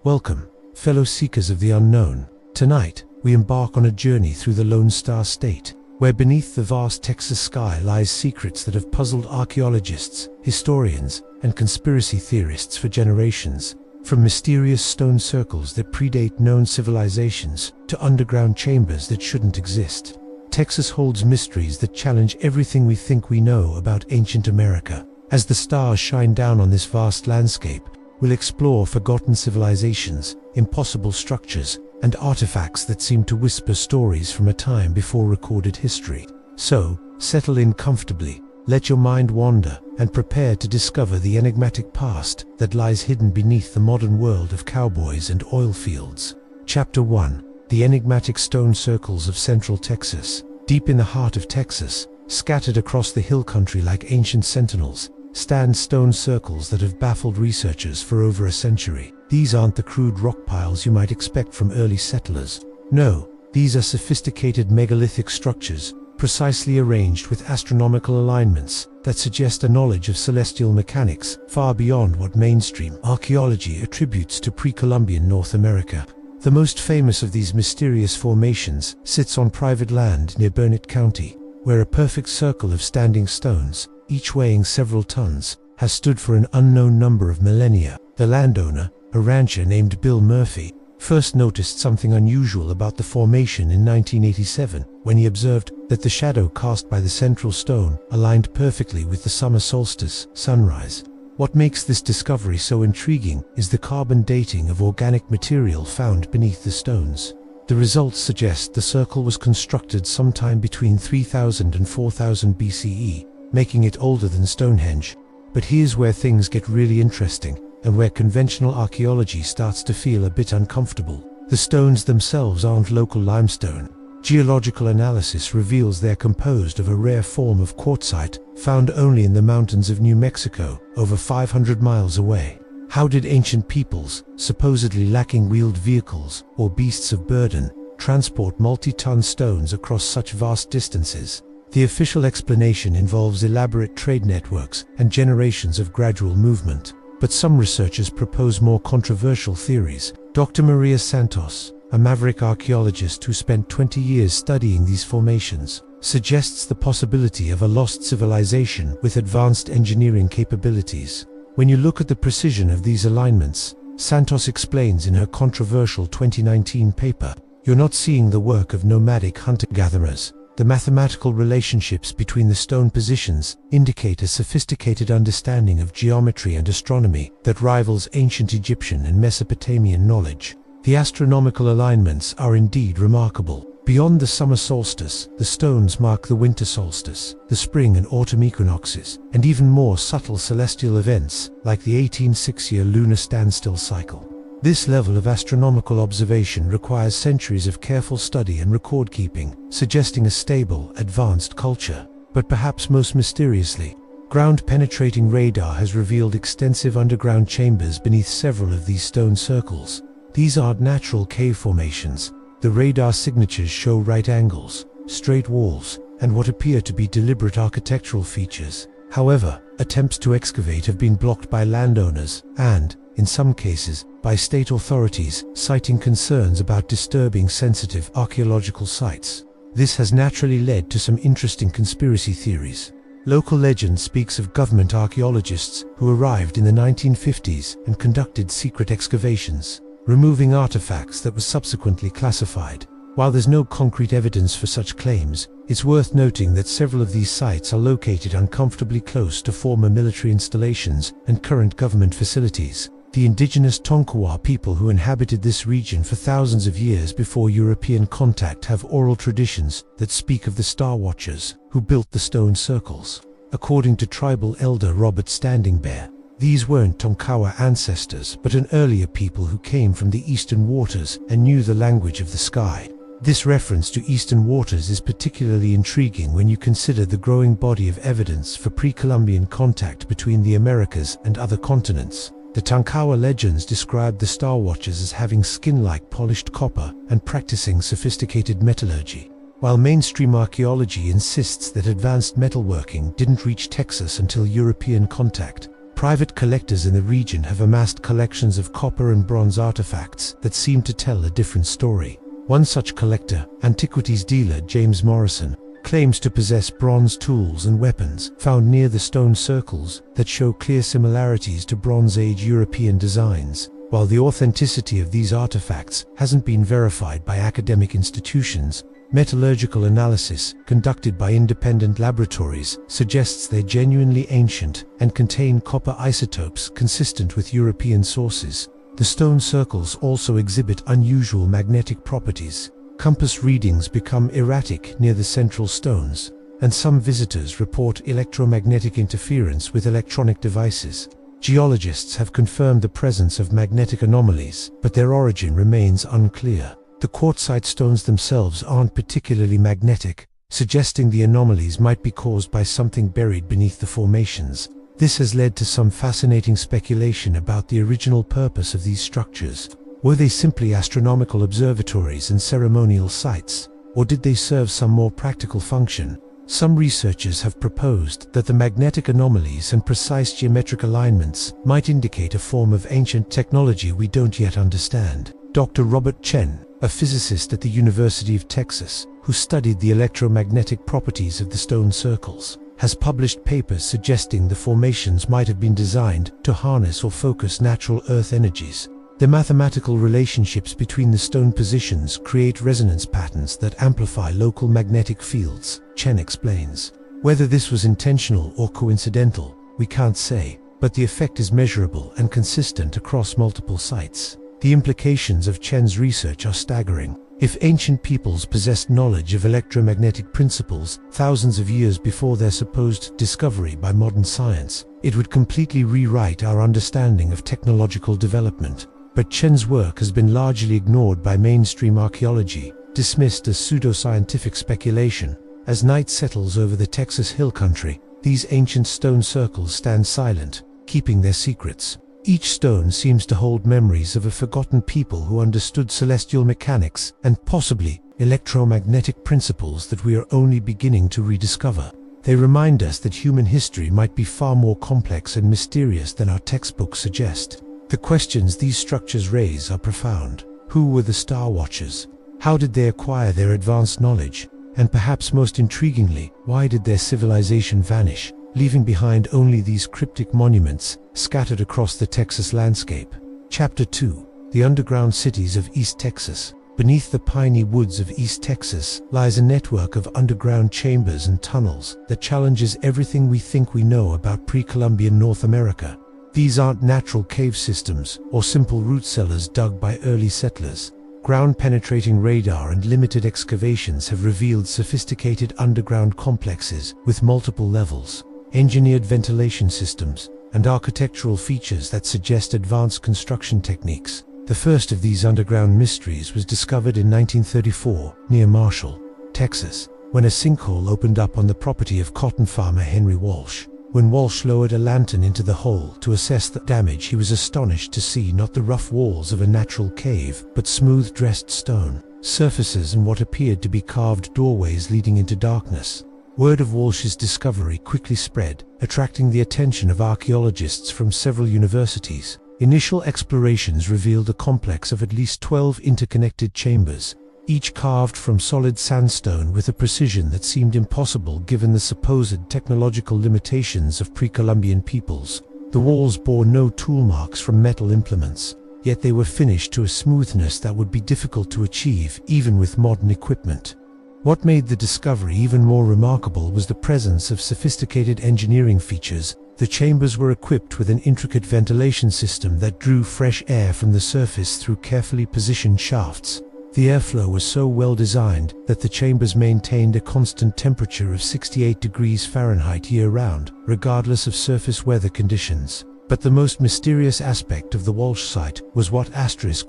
Welcome, fellow seekers of the unknown. Tonight, we embark on a journey through the Lone Star State, where beneath the vast Texas sky lies secrets that have puzzled archaeologists, historians, and conspiracy theorists for generations. From mysterious stone circles that predate known civilizations to underground chambers that shouldn't exist, Texas holds mysteries that challenge everything we think we know about ancient America. As the stars shine down on this vast landscape, we'll explore forgotten civilizations, impossible structures, and artifacts that seem to whisper stories from a time before recorded history. So, settle in comfortably, let your mind wander, and prepare to discover the enigmatic past that lies hidden beneath the modern world of cowboys and oil fields. Chapter 1. The enigmatic stone circles of Central Texas. Deep in the heart of Texas, scattered across the hill country like ancient sentinels, stand stone circles that have baffled researchers for over a century. These aren't the crude rock piles you might expect from early settlers. No, these are sophisticated megalithic structures, precisely arranged with astronomical alignments that suggest a knowledge of celestial mechanics far beyond what mainstream archaeology attributes to pre-Columbian North America. The most famous of these mysterious formations sits on private land near Burnett County, where a perfect circle of standing stones, each weighing several tons, has stood for an unknown number of millennia. The landowner, a rancher named Bill Murphy, first noticed something unusual about the formation in 1987 when he observed that the shadow cast by the central stone aligned perfectly with the summer solstice sunrise. What makes this discovery so intriguing is the carbon dating of organic material found beneath the stones. The results suggest the circle was constructed sometime between 3000 and 4000 BCE, making it older than Stonehenge. But here's where things get really interesting, and where conventional archaeology starts to feel a bit uncomfortable. The stones themselves aren't local limestone. Geological analysis reveals they're composed of a rare form of quartzite found only in the mountains of New Mexico, over 500 miles away. How did ancient peoples, supposedly lacking wheeled vehicles or beasts of burden, transport multi-ton stones across such vast distances? The official explanation involves elaborate trade networks and generations of gradual movement. But some researchers propose more controversial theories. Dr. Maria Santos, a maverick archaeologist who spent 20 years studying these formations, suggests the possibility of a lost civilization with advanced engineering capabilities. When you look at the precision of these alignments, Santos explains in her controversial 2019 paper, you're not seeing the work of nomadic hunter-gatherers. The mathematical relationships between the stone positions indicate a sophisticated understanding of geometry and astronomy that rivals ancient Egyptian and Mesopotamian knowledge. The astronomical alignments are indeed remarkable. Beyond the summer solstice, the stones mark the winter solstice, the spring and autumn equinoxes, and even more subtle celestial events like the 18-6-year lunar standstill cycle. This level of astronomical observation requires centuries of careful study and record-keeping, suggesting a stable, advanced culture. But perhaps most mysteriously, ground-penetrating radar has revealed extensive underground chambers beneath several of these stone circles. These aren't natural cave formations. The radar signatures show right angles, straight walls, and what appear to be deliberate architectural features. However, attempts to excavate have been blocked by landowners and, in some cases, by state authorities, citing concerns about disturbing sensitive archaeological sites. This has naturally led to some interesting conspiracy theories. Local legend speaks of government archaeologists who arrived in the 1950s and conducted secret excavations, removing artifacts that were subsequently classified. While there's no concrete evidence for such claims, it's worth noting that several of these sites are located uncomfortably close to former military installations and current government facilities. The indigenous Tonkawa people who inhabited this region for thousands of years before European contact have oral traditions that speak of the Star Watchers who built the stone circles. According to tribal elder Robert Standing Bear, these weren't Tonkawa ancestors but an earlier people who came from the eastern waters and knew the language of the sky. This reference to eastern waters is particularly intriguing when you consider the growing body of evidence for pre-Columbian contact between the Americas and other continents. The Tonkawa legends describe the Star Watchers as having skin-like polished copper and practicing sophisticated metallurgy. While mainstream archaeology insists that advanced metalworking didn't reach Texas until European contact, Private collectors in the region have amassed collections of copper and bronze artifacts that seem to tell a different story. One such collector, antiquities dealer James Morrison, claims to possess bronze tools and weapons found near the stone circles that show clear similarities to Bronze Age European designs. While the authenticity of these artifacts hasn't been verified by academic institutions, metallurgical analysis conducted by independent laboratories suggests they're genuinely ancient and contain copper isotopes consistent with European sources. The stone circles also exhibit unusual magnetic properties. Compass readings become erratic near the central stones, and some visitors report electromagnetic interference with electronic devices. Geologists have confirmed the presence of magnetic anomalies, but their origin remains unclear. The quartzite stones themselves aren't particularly magnetic, suggesting the anomalies might be caused by something buried beneath the formations. This has led to some fascinating speculation about the original purpose of these structures. Were they simply astronomical observatories and ceremonial sites, or did they serve some more practical function? Some researchers have proposed that the magnetic anomalies and precise geometric alignments might indicate a form of ancient technology we don't yet understand. Dr. Robert Chen, a physicist at the University of Texas, who studied the electromagnetic properties of the stone circles, has published papers suggesting the formations might have been designed to harness or focus natural Earth energies. The mathematical relationships between the stone positions create resonance patterns that amplify local magnetic fields, Chen explains. Whether this was intentional or coincidental, we can't say, but the effect is measurable and consistent across multiple sites. The implications of Chen's research are staggering. If ancient peoples possessed knowledge of electromagnetic principles thousands of years before their supposed discovery by modern science, it would completely rewrite our understanding of technological development. But Chen's work has been largely ignored by mainstream archaeology, dismissed as pseudoscientific speculation. As night settles over the Texas hill country, these ancient stone circles stand silent, keeping their secrets. Each stone seems to hold memories of a forgotten people who understood celestial mechanics and possibly electromagnetic principles that we are only beginning to rediscover. They remind us that human history might be far more complex and mysterious than our textbooks suggest. The questions these structures raise are profound. Who were the Star Watchers? How did they acquire their advanced knowledge? And perhaps most intriguingly, why did their civilization vanish, leaving behind only these cryptic monuments scattered across the Texas landscape? Chapter 2. The Underground Cities of East Texas. Beneath the piney woods of East Texas lies a network of underground chambers and tunnels that challenges everything we think we know about pre-Columbian North America. These aren't natural cave systems or simple root cellars dug by early settlers. Ground-penetrating radar and limited excavations have revealed sophisticated underground complexes with multiple levels, engineered ventilation systems, and architectural features that suggest advanced construction techniques. The first of these underground mysteries was discovered in 1934 near Marshall, Texas, when a sinkhole opened up on the property of cotton farmer Henry Walsh. When Walsh lowered a lantern into the hole to assess the damage, he was astonished to see not the rough walls of a natural cave, but smooth dressed stone surfaces and what appeared to be carved doorways leading into darkness. Word of Walsh's discovery quickly spread, attracting the attention of archaeologists from several universities. Initial explorations revealed a complex of at least 12 interconnected chambers, each carved from solid sandstone with a precision that seemed impossible given the supposed technological limitations of pre-Columbian peoples. The walls bore no tool marks from metal implements, yet they were finished to a smoothness that would be difficult to achieve even with modern equipment. What made the discovery even more remarkable was the presence of sophisticated engineering features. The chambers were equipped with an intricate ventilation system that drew fresh air from the surface through carefully positioned shafts. The airflow was so well designed that the chambers maintained a constant temperature of 68 degrees Fahrenheit year-round, regardless of surface weather conditions. But the most mysterious aspect of the Walsh site was what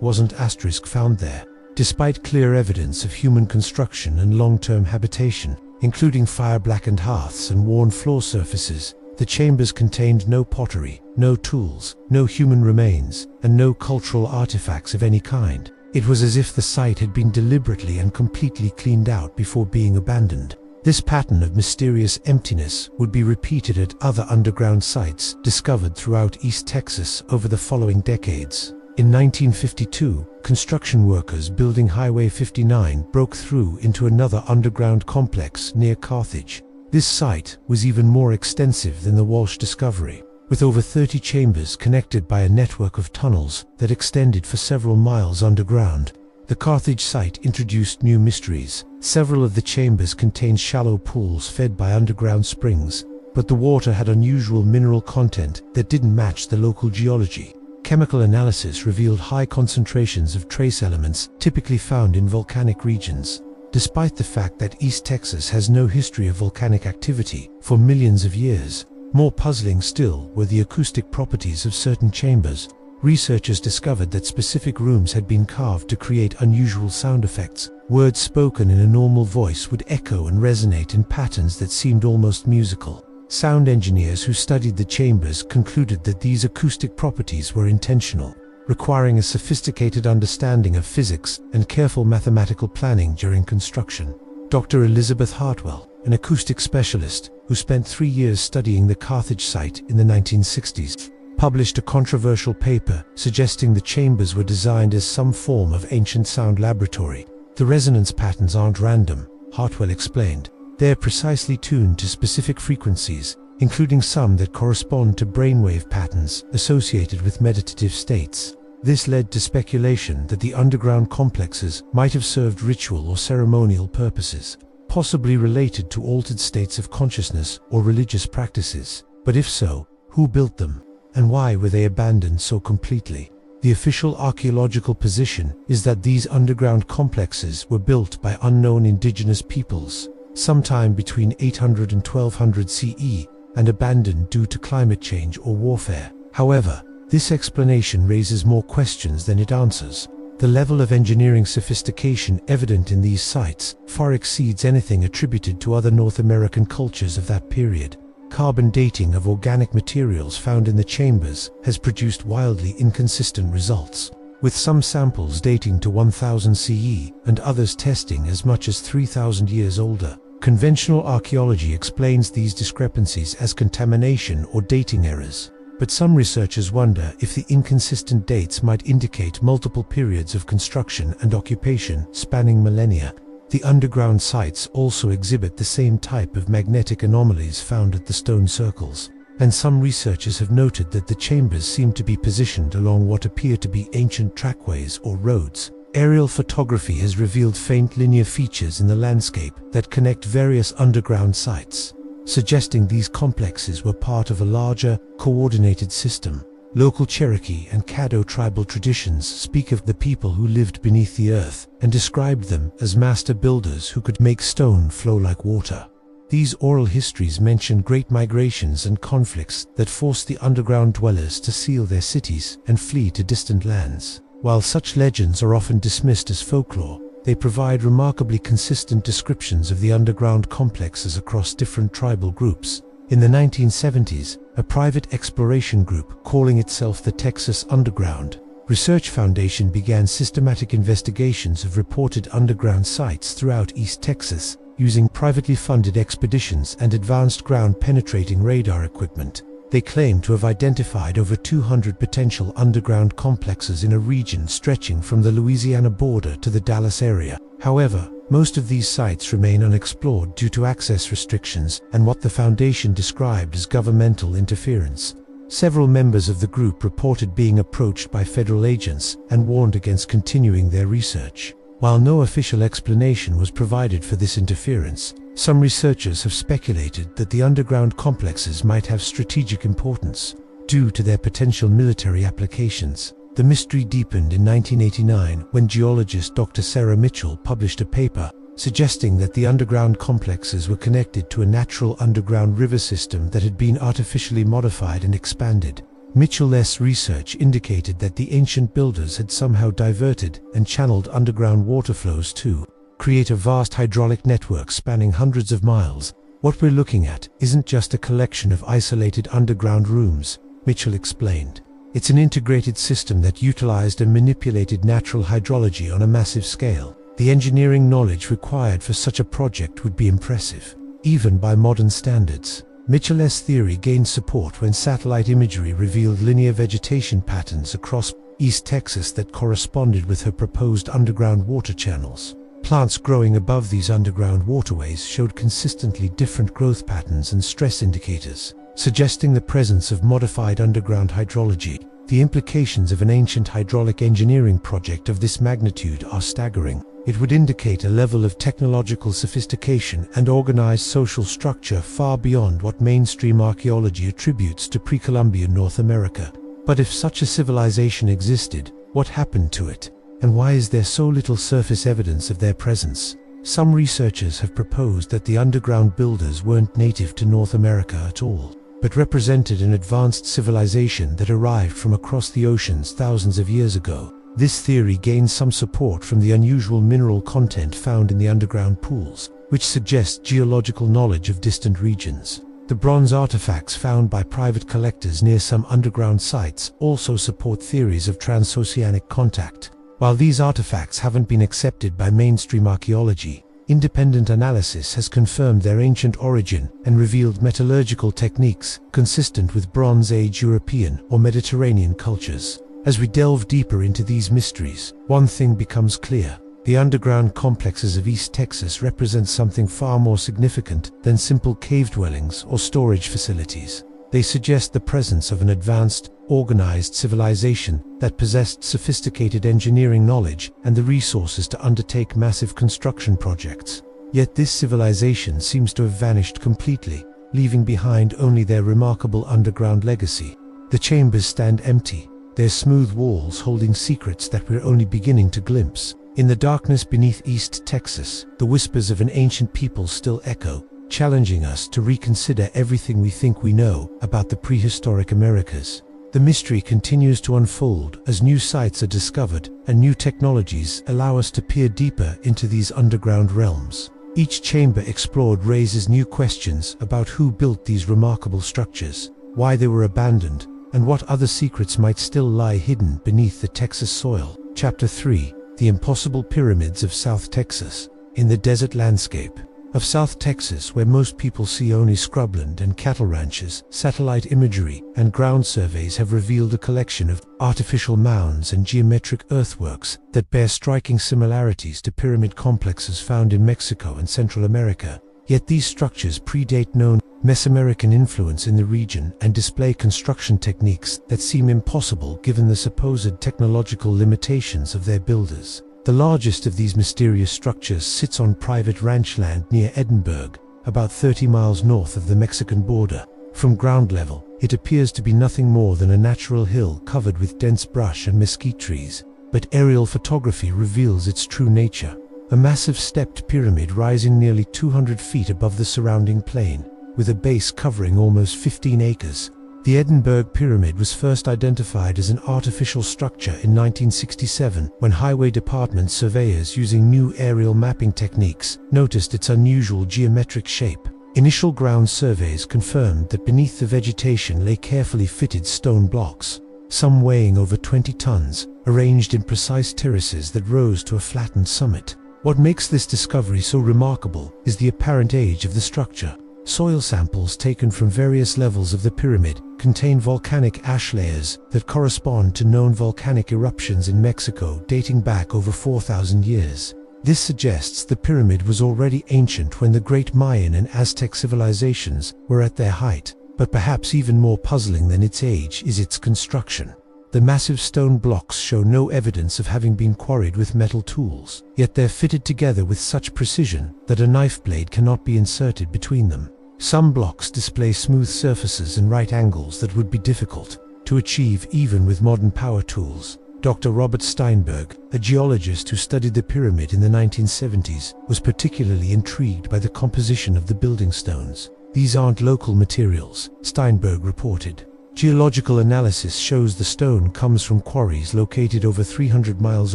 wasn't found there. Despite clear evidence of human construction and long-term habitation, including fire-blackened hearths and worn floor surfaces, the chambers contained no pottery, no tools, no human remains, and no cultural artifacts of any kind. It was as if the site had been deliberately and completely cleaned out before being abandoned. This pattern of mysterious emptiness would be repeated at other underground sites discovered throughout East Texas over the following decades. In 1952, construction workers building Highway 59 broke through into another underground complex near Carthage. This site was even more extensive than the Walsh discovery, with over 30 chambers connected by a network of tunnels that extended for several miles underground. The Carthage site introduced new mysteries. Several of the chambers contained shallow pools fed by underground springs, but the water had unusual mineral content that didn't match the local geology. Chemical analysis revealed high concentrations of trace elements typically found in volcanic regions. Despite the fact that East Texas has no history of volcanic activity for millions of years, more puzzling still were the acoustic properties of certain chambers. Researchers discovered that specific rooms had been carved to create unusual sound effects. Words spoken in a normal voice would echo and resonate in patterns that seemed almost musical. Sound engineers who studied the chambers concluded that these acoustic properties were intentional, requiring a sophisticated understanding of physics and careful mathematical planning during construction. Dr. Elizabeth Hartwell, an acoustic specialist who spent 3 years studying the Carthage site in the 1960s, published a controversial paper suggesting the chambers were designed as some form of ancient sound laboratory. The resonance patterns aren't random, Hartwell explained. They're precisely tuned to specific frequencies, including some that correspond to brainwave patterns associated with meditative states. This led to speculation that the underground complexes might have served ritual or ceremonial purposes, possibly related to altered states of consciousness or religious practices. But if so, who built them? And why were they abandoned so completely? The official archaeological position is that these underground complexes were built by unknown indigenous peoples, sometime between 800 and 1200 CE, and abandoned due to climate change or warfare. However, this explanation raises more questions than it answers. The level of engineering sophistication evident in these sites far exceeds anything attributed to other North American cultures of that period. Carbon dating of organic materials found in the chambers has produced wildly inconsistent results, with some samples dating to 1000 CE and others testing as much as 3000 years older. Conventional archaeology explains these discrepancies as contamination or dating errors, but some researchers wonder if the inconsistent dates might indicate multiple periods of construction and occupation spanning millennia. The underground sites also exhibit the same type of magnetic anomalies found at the stone circles, and some researchers have noted that the chambers seem to be positioned along what appear to be ancient trackways or roads. Aerial photography has revealed faint linear features in the landscape that connect various underground sites, suggesting these complexes were part of a larger, coordinated system. Local Cherokee and Caddo tribal traditions speak of the people who lived beneath the earth and described them as master builders who could make stone flow like water. These oral histories mention great migrations and conflicts that forced the underground dwellers to seal their cities and flee to distant lands. While such legends are often dismissed as folklore, they provide remarkably consistent descriptions of the underground complexes across different tribal groups. In the 1970s, a private exploration group calling itself the Texas Underground Research Foundation began systematic investigations of reported underground sites throughout East Texas, using privately funded expeditions and advanced ground-penetrating radar equipment. They claim to have identified over 200 potential underground complexes in a region stretching from the Louisiana border to the Dallas area. However, most of these sites remain unexplored due to access restrictions and what the Foundation described as governmental interference. Several members of the group reported being approached by federal agents and warned against continuing their research. While no official explanation was provided for this interference, some researchers have speculated that the underground complexes might have strategic importance due to their potential military applications. The mystery deepened in 1989 when geologist Dr. Sarah Mitchell published a paper suggesting that the underground complexes were connected to a natural underground river system that had been artificially modified and expanded. Mitchell's research indicated that the ancient builders had somehow diverted and channeled underground water flows to create a vast hydraulic network spanning hundreds of miles. What we're looking at isn't just a collection of isolated underground rooms, Mitchell explained. It's an integrated system that utilized and manipulated natural hydrology on a massive scale. The engineering knowledge required for such a project would be impressive, even by modern standards. Mitchell's theory gained support when satellite imagery revealed linear vegetation patterns across East Texas that corresponded with her proposed underground water channels. Plants growing above these underground waterways showed consistently different growth patterns and stress indicators, suggesting the presence of modified underground hydrology. The implications of an ancient hydraulic engineering project of this magnitude are staggering. It would indicate a level of technological sophistication and organized social structure far beyond what mainstream archaeology attributes to pre-Columbian North America. But if such a civilization existed, what happened to it? And why is there so little surface evidence of their presence? Some researchers have proposed that the underground builders weren't native to North America at all, but represented an advanced civilization that arrived from across the oceans thousands of years ago. This theory gains some support from the unusual mineral content found in the underground pools, which suggests geological knowledge of distant regions. The bronze artifacts found by private collectors near some underground sites also support theories of transoceanic contact. While these artifacts haven't been accepted by mainstream archaeology, independent analysis has confirmed their ancient origin and revealed metallurgical techniques consistent with Bronze Age European or Mediterranean cultures. As we delve deeper into these mysteries, one thing becomes clear. The underground complexes of East Texas represent something far more significant than simple cave dwellings or storage facilities. They suggest the presence of an advanced, organized civilization that possessed sophisticated engineering knowledge and the resources to undertake massive construction projects. Yet this civilization seems to have vanished completely, leaving behind only their remarkable underground legacy. The chambers stand empty, their smooth walls holding secrets that we're only beginning to glimpse. In the darkness beneath East Texas, the whispers of an ancient people still echo, challenging us to reconsider everything we think we know about the prehistoric Americas. The mystery continues to unfold as new sites are discovered and new technologies allow us to peer deeper into these underground realms. Each chamber explored raises new questions about who built these remarkable structures, why they were abandoned, and what other secrets might still lie hidden beneath the Texas soil. Chapter 3: The Impossible Pyramids of South Texas. In the desert landscape of South Texas, where most people see only scrubland and cattle ranches, satellite imagery and ground surveys have revealed a collection of artificial mounds and geometric earthworks that bear striking similarities to pyramid complexes found in Mexico and Central America. Yet these structures predate known Mesoamerican influence in the region and display construction techniques that seem impossible given the supposed technological limitations of their builders. The largest of these mysterious structures sits on private ranch land near Edinburgh, about 30 miles north of the Mexican border. From ground level, it appears to be nothing more than a natural hill covered with dense brush and mesquite trees, but aerial photography reveals its true nature. A massive stepped pyramid rising nearly 200 feet above the surrounding plain, with a base covering almost 15 acres. The Edinburgh Pyramid was first identified as an artificial structure in 1967 when Highway Department surveyors using new aerial mapping techniques noticed its unusual geometric shape. Initial ground surveys confirmed that beneath the vegetation lay carefully fitted stone blocks, some weighing over 20 tons, arranged in precise terraces that rose to a flattened summit. What makes this discovery so remarkable is the apparent age of the structure. Soil samples taken from various levels of the pyramid contain volcanic ash layers that correspond to known volcanic eruptions in Mexico dating back over 4,000 years. This suggests the pyramid was already ancient when the great Mayan and Aztec civilizations were at their height, but perhaps even more puzzling than its age is its construction. The massive stone blocks show no evidence of having been quarried with metal tools, yet they're fitted together with such precision that a knife blade cannot be inserted between them. Some blocks display smooth surfaces and right angles that would be difficult to achieve even with modern power tools. Dr. Robert Steinberg, a geologist who studied the pyramid in the 1970s, was particularly intrigued by the composition of the building stones. "These aren't local materials," Steinberg reported. "Geological analysis shows the stone comes from quarries located over 300 miles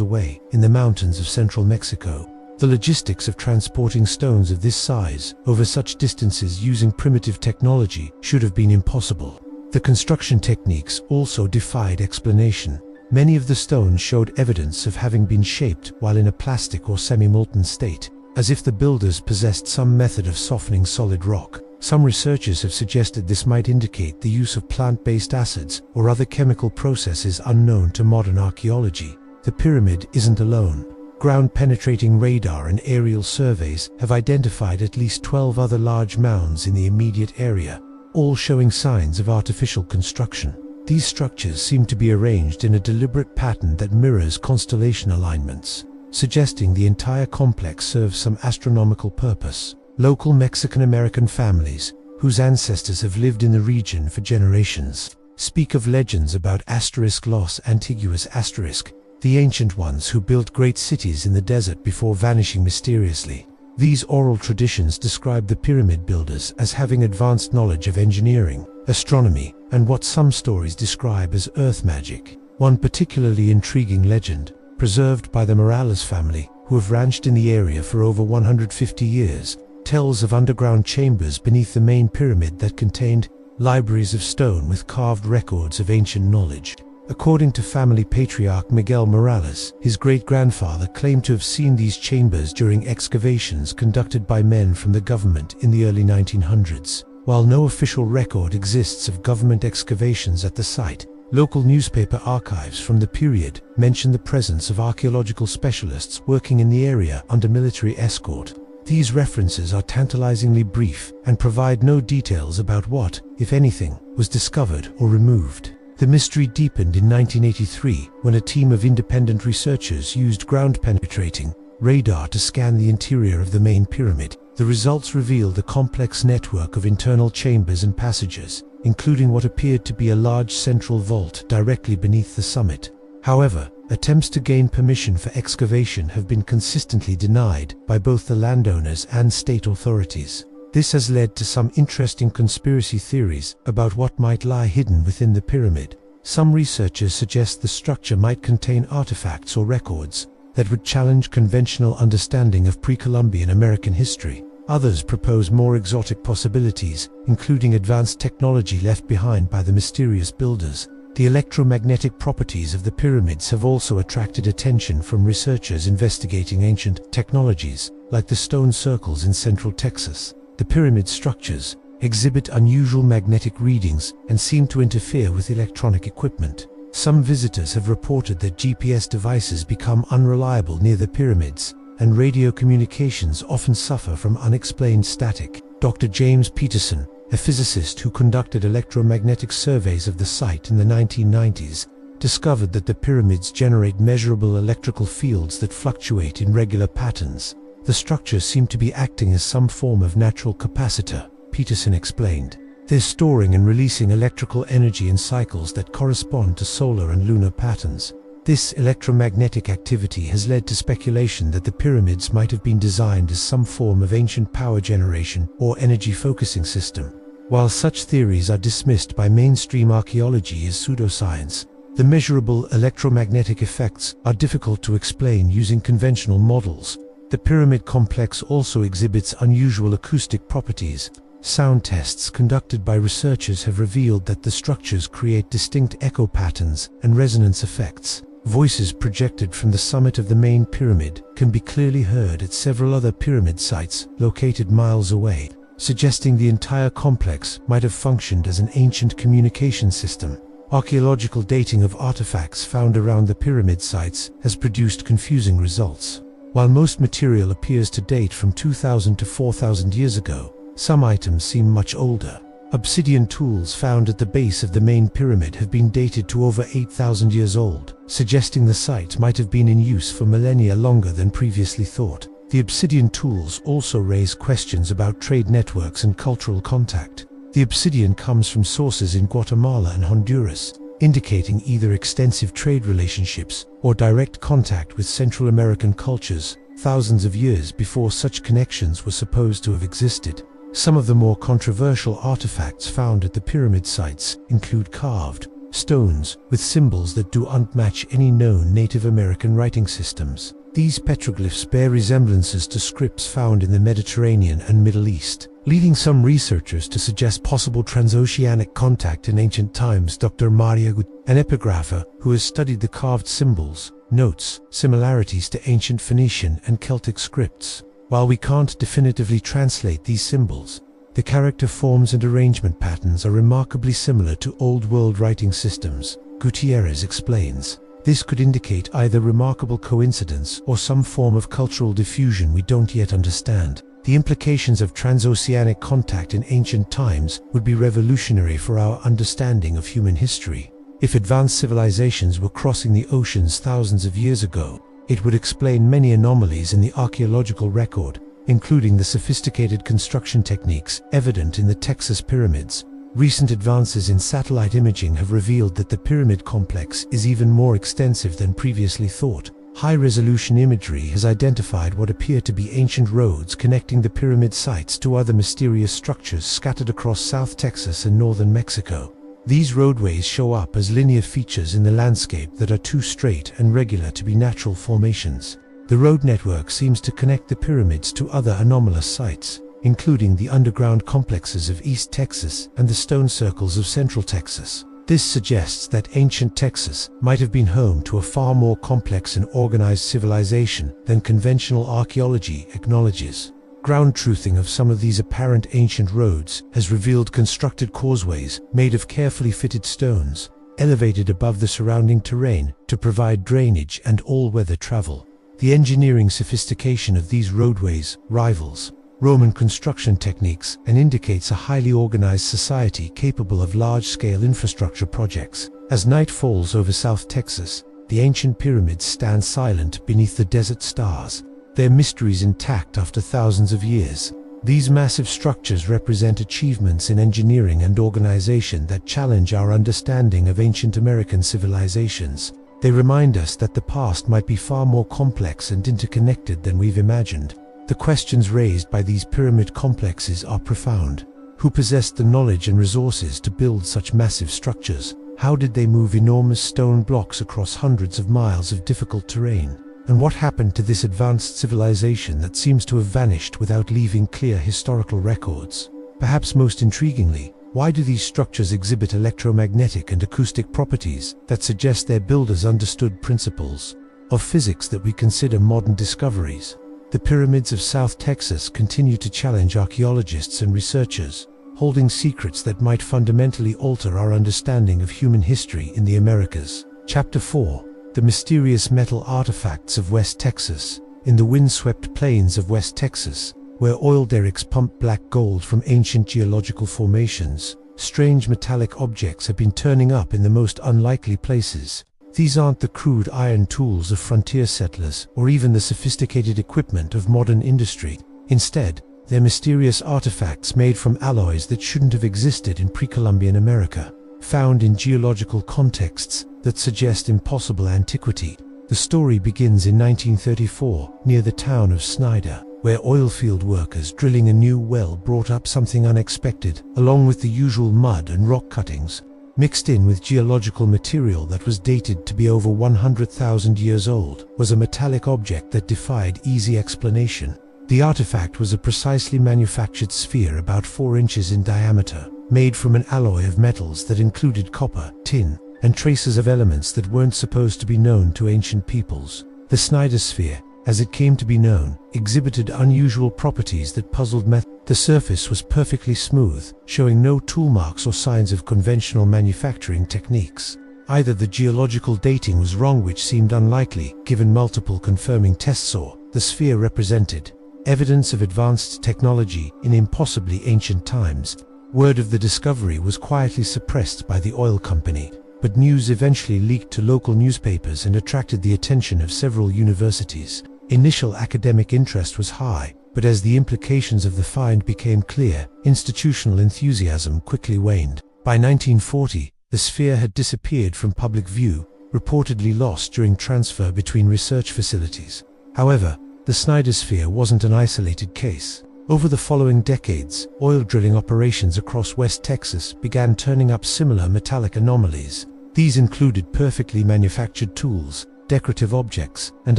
away in the mountains of central Mexico. The logistics of transporting stones of this size over such distances using primitive technology should have been impossible." The construction techniques also defied explanation. Many of the stones showed evidence of having been shaped while in a plastic or semi-molten state, as if the builders possessed some method of softening solid rock. Some researchers have suggested this might indicate the use of plant-based acids or other chemical processes unknown to modern archaeology. The pyramid isn't alone. Ground-penetrating radar and aerial surveys have identified at least 12 other large mounds in the immediate area, all showing signs of artificial construction. These structures seem to be arranged in a deliberate pattern that mirrors constellation alignments, suggesting the entire complex serves some astronomical purpose. Local Mexican-American families, whose ancestors have lived in the region for generations, speak of legends about Los Antiguos, the ancient ones who built great cities in the desert before vanishing mysteriously. These oral traditions describe the pyramid builders as having advanced knowledge of engineering, astronomy, and what some stories describe as earth magic. One particularly intriguing legend, preserved by the Morales family, who have ranched in the area for over 150 years, tells of underground chambers beneath the main pyramid that contained libraries of stone with carved records of ancient knowledge. According to family patriarch Miguel Morales, his great-grandfather claimed to have seen these chambers during excavations conducted by men from the government in the early 1900s. While no official record exists of government excavations at the site, local newspaper archives from the period mention the presence of archaeological specialists working in the area under military escort. These references are tantalizingly brief and provide no details about what, if anything, was discovered or removed. The mystery deepened in 1983 when a team of independent researchers used ground-penetrating radar to scan the interior of the main pyramid. The results revealed a complex network of internal chambers and passages, including what appeared to be a large central vault directly beneath the summit. However, attempts to gain permission for excavation have been consistently denied by both the landowners and state authorities. This has led to some interesting conspiracy theories about what might lie hidden within the pyramid. Some researchers suggest the structure might contain artifacts or records that would challenge conventional understanding of pre-Columbian American history. Others propose more exotic possibilities, including advanced technology left behind by the mysterious builders. The electromagnetic properties of the pyramids have also attracted attention from researchers investigating ancient technologies, like the stone circles in central Texas. The pyramid structures exhibit unusual magnetic readings and seem to interfere with electronic equipment. Some visitors have reported that GPS devices become unreliable near the pyramids, and radio communications often suffer from unexplained static. Dr. James Peterson, a physicist who conducted electromagnetic surveys of the site in the 1990s, discovered that the pyramids generate measurable electrical fields that fluctuate in regular patterns. The structures seem to be acting as some form of natural capacitor, Peterson explained. They're storing and releasing electrical energy in cycles that correspond to solar and lunar patterns. This electromagnetic activity has led to speculation that the pyramids might have been designed as some form of ancient power generation or energy focusing system. While such theories are dismissed by mainstream archaeology as pseudoscience, the measurable electromagnetic effects are difficult to explain using conventional models. The pyramid complex also exhibits unusual acoustic properties. Sound tests conducted by researchers have revealed that the structures create distinct echo patterns and resonance effects. Voices projected from the summit of the main pyramid can be clearly heard at several other pyramid sites located miles away, suggesting the entire complex might have functioned as an ancient communication system. Archaeological dating of artifacts found around the pyramid sites has produced confusing results. While most material appears to date from 2,000 to 4,000 years ago, some items seem much older. Obsidian tools found at the base of the main pyramid have been dated to over 8,000 years old, suggesting the site might have been in use for millennia longer than previously thought. The obsidian tools also raise questions about trade networks and cultural contact. The obsidian comes from sources in Guatemala and Honduras, indicating either extensive trade relationships or direct contact with Central American cultures thousands of years before such connections were supposed to have existed. Some of the more controversial artifacts found at the pyramid sites include carved stones with symbols that do not match any known Native American writing systems. These petroglyphs bear resemblances to scripts found in the Mediterranean and Middle East, leading some researchers to suggest possible transoceanic contact in ancient times. Dr. Maria Gut, an epigrapher who has studied the carved symbols, notes similarities to ancient Phoenician and Celtic scripts. While we can't definitively translate these symbols, the character forms and arrangement patterns are remarkably similar to Old World writing systems, Gutierrez explains. This could indicate either remarkable coincidence or some form of cultural diffusion we don't yet understand. The implications of transoceanic contact in ancient times would be revolutionary for our understanding of human history. If advanced civilizations were crossing the oceans thousands of years ago, it would explain many anomalies in the archaeological record, including the sophisticated construction techniques evident in the Texas pyramids. Recent advances in satellite imaging have revealed that the pyramid complex is even more extensive than previously thought. High-resolution imagery has identified what appear to be ancient roads connecting the pyramid sites to other mysterious structures scattered across South Texas and northern Mexico. These roadways show up as linear features in the landscape that are too straight and regular to be natural formations. The road network seems to connect the pyramids to other anomalous sites, including the underground complexes of East Texas and the stone circles of Central Texas. This suggests that ancient Texas might have been home to a far more complex and organized civilization than conventional archaeology acknowledges. Ground truthing of some of these apparent ancient roads has revealed constructed causeways made of carefully fitted stones, elevated above the surrounding terrain to provide drainage and all-weather travel. The engineering sophistication of these roadways rivals Roman construction techniques and indicates a highly organized society capable of large-scale infrastructure projects. As night falls over South Texas, the ancient pyramids stand silent beneath the desert stars, their mysteries intact after thousands of years. These massive structures represent achievements in engineering and organization that challenge our understanding of ancient American civilizations. They remind us that the past might be far more complex and interconnected than we've imagined. The questions raised by these pyramid complexes are profound. Who possessed the knowledge and resources to build such massive structures? How did they move enormous stone blocks across hundreds of miles of difficult terrain? And what happened to this advanced civilization that seems to have vanished without leaving clear historical records? Perhaps most intriguingly, why do these structures exhibit electromagnetic and acoustic properties that suggest their builders understood principles of physics that we consider modern discoveries? The pyramids of South Texas continue to challenge archaeologists and researchers, holding secrets that might fundamentally alter our understanding of human history in the Americas. Chapter 4: The Mysterious Metal Artifacts of West Texas. In the windswept plains of West Texas, where oil derricks pump black gold from ancient geological formations, strange metallic objects have been turning up in the most unlikely places. These aren't the crude iron tools of frontier settlers or even the sophisticated equipment of modern industry. Instead, they're mysterious artifacts made from alloys that shouldn't have existed in pre-Columbian America, found in geological contexts that suggest impossible antiquity. The story begins in 1934 near the town of Snyder, where oilfield workers drilling a new well brought up something unexpected, along with the usual mud and rock cuttings. Mixed in with geological material that was dated to be over 100,000 years old was a metallic object that defied easy explanation. The artifact was a precisely manufactured sphere about 4 inches in diameter, made from an alloy of metals that included copper, tin, and traces of elements that weren't supposed to be known to ancient peoples. The Snyder sphere, as it came to be known, exhibited unusual properties that puzzled The surface was perfectly smooth, showing no tool marks or signs of conventional manufacturing techniques. Either the geological dating was wrong, which seemed unlikely, given multiple confirming tests, or the sphere represented evidence of advanced technology in impossibly ancient times. Word of the discovery was quietly suppressed by the oil company, but news eventually leaked to local newspapers and attracted the attention of several universities. Initial academic interest was high, but as the implications of the find became clear, institutional enthusiasm quickly waned. By 1940, the sphere had disappeared from public view, reportedly lost during transfer between research facilities. However, the Snyder sphere wasn't an isolated case. Over the following decades, oil drilling operations across West Texas began turning up similar metallic anomalies. These included perfectly manufactured tools, decorative objects, and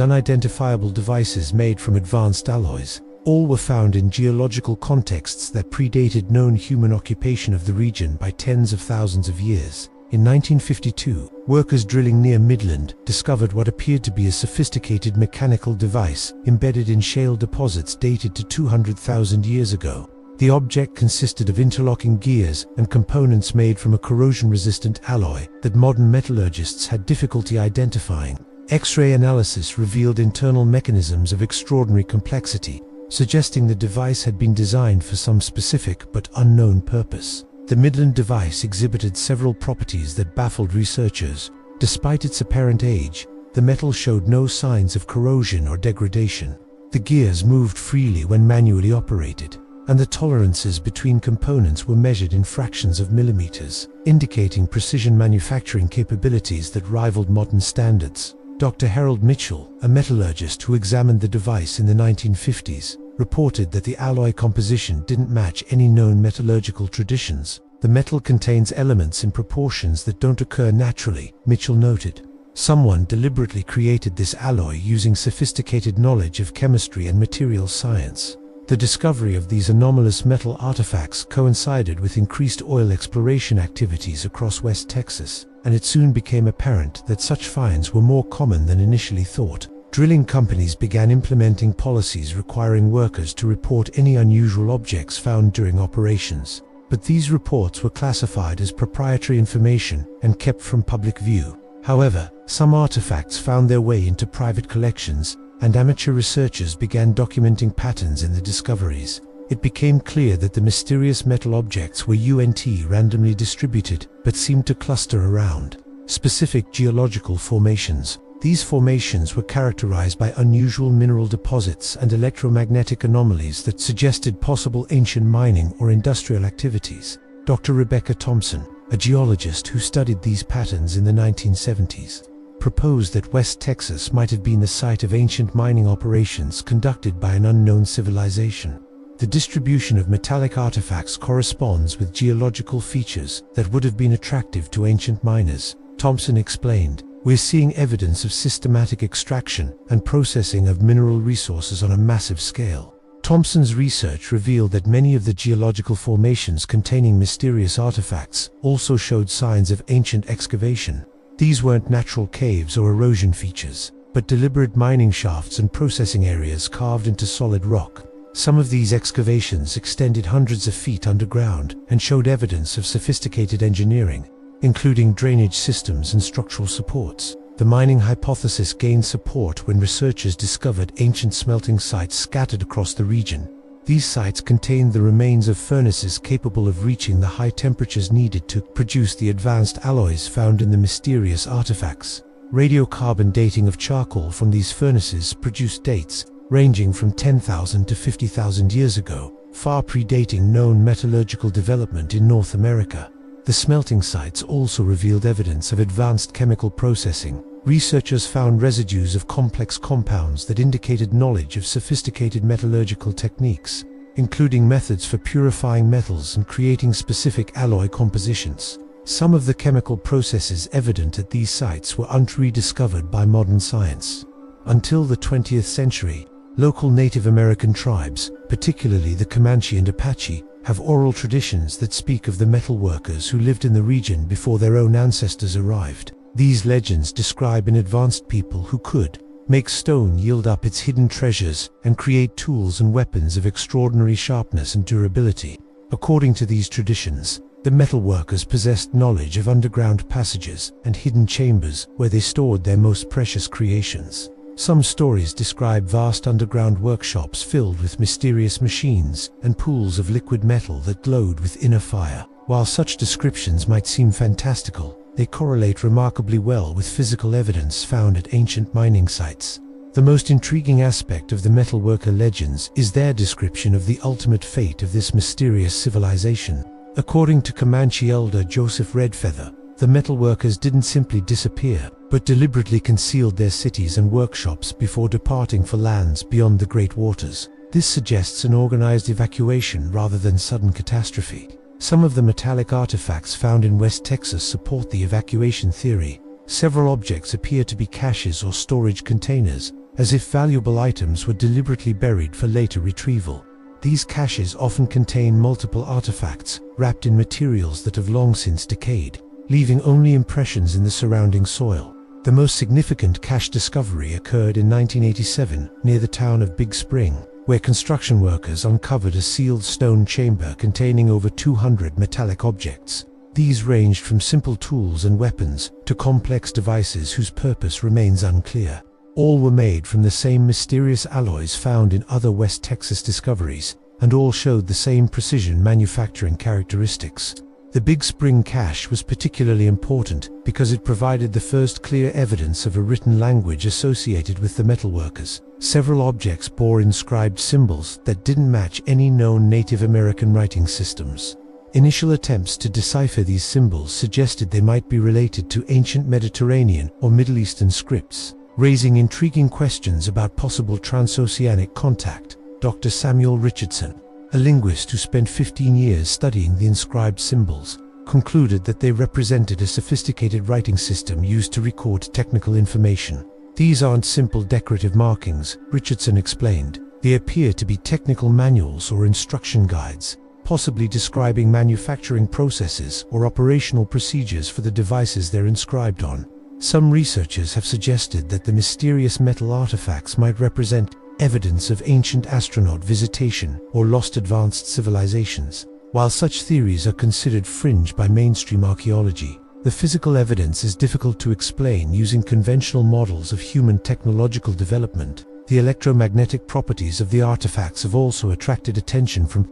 unidentifiable devices made from advanced alloys. All were found in geological contexts that predated known human occupation of the region by tens of thousands of years. In 1952, workers drilling near Midland discovered what appeared to be a sophisticated mechanical device embedded in shale deposits dated to 200,000 years ago. The object consisted of interlocking gears and components made from a corrosion-resistant alloy that modern metallurgists had difficulty identifying. X-ray analysis revealed internal mechanisms of extraordinary complexity, suggesting the device had been designed for some specific but unknown purpose. The Midland device exhibited several properties that baffled researchers. Despite its apparent age, the metal showed no signs of corrosion or degradation. The gears moved freely when manually operated, and the tolerances between components were measured in fractions of millimeters, indicating precision manufacturing capabilities that rivaled modern standards. Dr. Harold Mitchell, a metallurgist who examined the device in the 1950s, reported that the alloy composition didn't match any known metallurgical traditions. The metal contains elements in proportions that don't occur naturally, Mitchell noted. Someone deliberately created this alloy using sophisticated knowledge of chemistry and materials science. The discovery of these anomalous metal artifacts coincided with increased oil exploration activities across West Texas, and it soon became apparent that such finds were more common than initially thought. Drilling companies began implementing policies requiring workers to report any unusual objects found during operations, but these reports were classified as proprietary information and kept from public view. However, some artifacts found their way into private collections, and amateur researchers began documenting patterns in the discoveries. It became clear that the mysterious metal objects were randomly distributed, but seemed to cluster around specific geological formations. These formations were characterized by unusual mineral deposits and electromagnetic anomalies that suggested possible ancient mining or industrial activities. Dr. Rebecca Thompson, a geologist who studied these patterns in the 1970s, proposed that West Texas might have been the site of ancient mining operations conducted by an unknown civilization. The distribution of metallic artifacts corresponds with geological features that would have been attractive to ancient miners, Thompson explained. We're seeing evidence of systematic extraction and processing of mineral resources on a massive scale. Thompson's research revealed that many of the geological formations containing mysterious artifacts also showed signs of ancient excavation. These weren't natural caves or erosion features, but deliberate mining shafts and processing areas carved into solid rock. Some of these excavations extended hundreds of feet underground and showed evidence of sophisticated engineering, including drainage systems and structural supports. The mining hypothesis gained support when researchers discovered ancient smelting sites scattered across the region. These sites contained the remains of furnaces capable of reaching the high temperatures needed to produce the advanced alloys found in the mysterious artifacts. Radiocarbon dating of charcoal from these furnaces produced dates ranging from 10,000 to 50,000 years ago, far predating known metallurgical development in North America. The smelting sites also revealed evidence of advanced chemical processing. Researchers found residues of complex compounds that indicated knowledge of sophisticated metallurgical techniques, including methods for purifying metals and creating specific alloy compositions. Some of the chemical processes evident at these sites were unrediscovered by modern science. Until the 20th century, local Native American tribes, particularly the Comanche and Apache, have oral traditions that speak of the metal workers who lived in the region before their own ancestors arrived. These legends describe an advanced people who could make stone yield up its hidden treasures and create tools and weapons of extraordinary sharpness and durability. According to these traditions, the metal workers possessed knowledge of underground passages and hidden chambers where they stored their most precious creations. Some stories describe vast underground workshops filled with mysterious machines and pools of liquid metal that glowed with inner fire. While such descriptions might seem fantastical, they correlate remarkably well with physical evidence found at ancient mining sites. The most intriguing aspect of the metalworker legends is their description of the ultimate fate of this mysterious civilization. According to Comanche elder Joseph Redfeather, the metalworkers didn't simply disappear, but deliberately concealed their cities and workshops before departing for lands beyond the Great Waters. This suggests an organized evacuation rather than sudden catastrophe. Some of the metallic artifacts found in West Texas support the evacuation theory. Several objects appear to be caches or storage containers, as if valuable items were deliberately buried for later retrieval. These caches often contain multiple artifacts, wrapped in materials that have long since decayed, leaving only impressions in the surrounding soil. The most significant cache discovery occurred in 1987 near the town of Big Spring, where construction workers uncovered a sealed stone chamber containing over 200 metallic objects. These ranged from simple tools and weapons to complex devices whose purpose remains unclear. All were made from the same mysterious alloys found in other West Texas discoveries, and all showed the same precision manufacturing characteristics. The Big Spring cache was particularly important because it provided the first clear evidence of a written language associated with the metalworkers. Several objects bore inscribed symbols that didn't match any known Native American writing systems. Initial attempts to decipher these symbols suggested they might be related to ancient Mediterranean or Middle Eastern scripts, raising intriguing questions about possible transoceanic contact. Dr. Samuel Richardson, a linguist who spent 15 years studying the inscribed symbols, concluded that they represented a sophisticated writing system used to record technical information. "These aren't simple decorative markings," Richardson explained. "They appear to be technical manuals or instruction guides, possibly describing manufacturing processes or operational procedures for the devices they're inscribed on." Some researchers have suggested that the mysterious metal artifacts might represent evidence of ancient astronaut visitation or lost advanced civilizations. While such theories are considered fringe by mainstream archaeology, the physical evidence is difficult to explain using conventional models of human technological development. The electromagnetic properties of the artifacts have also attracted attention from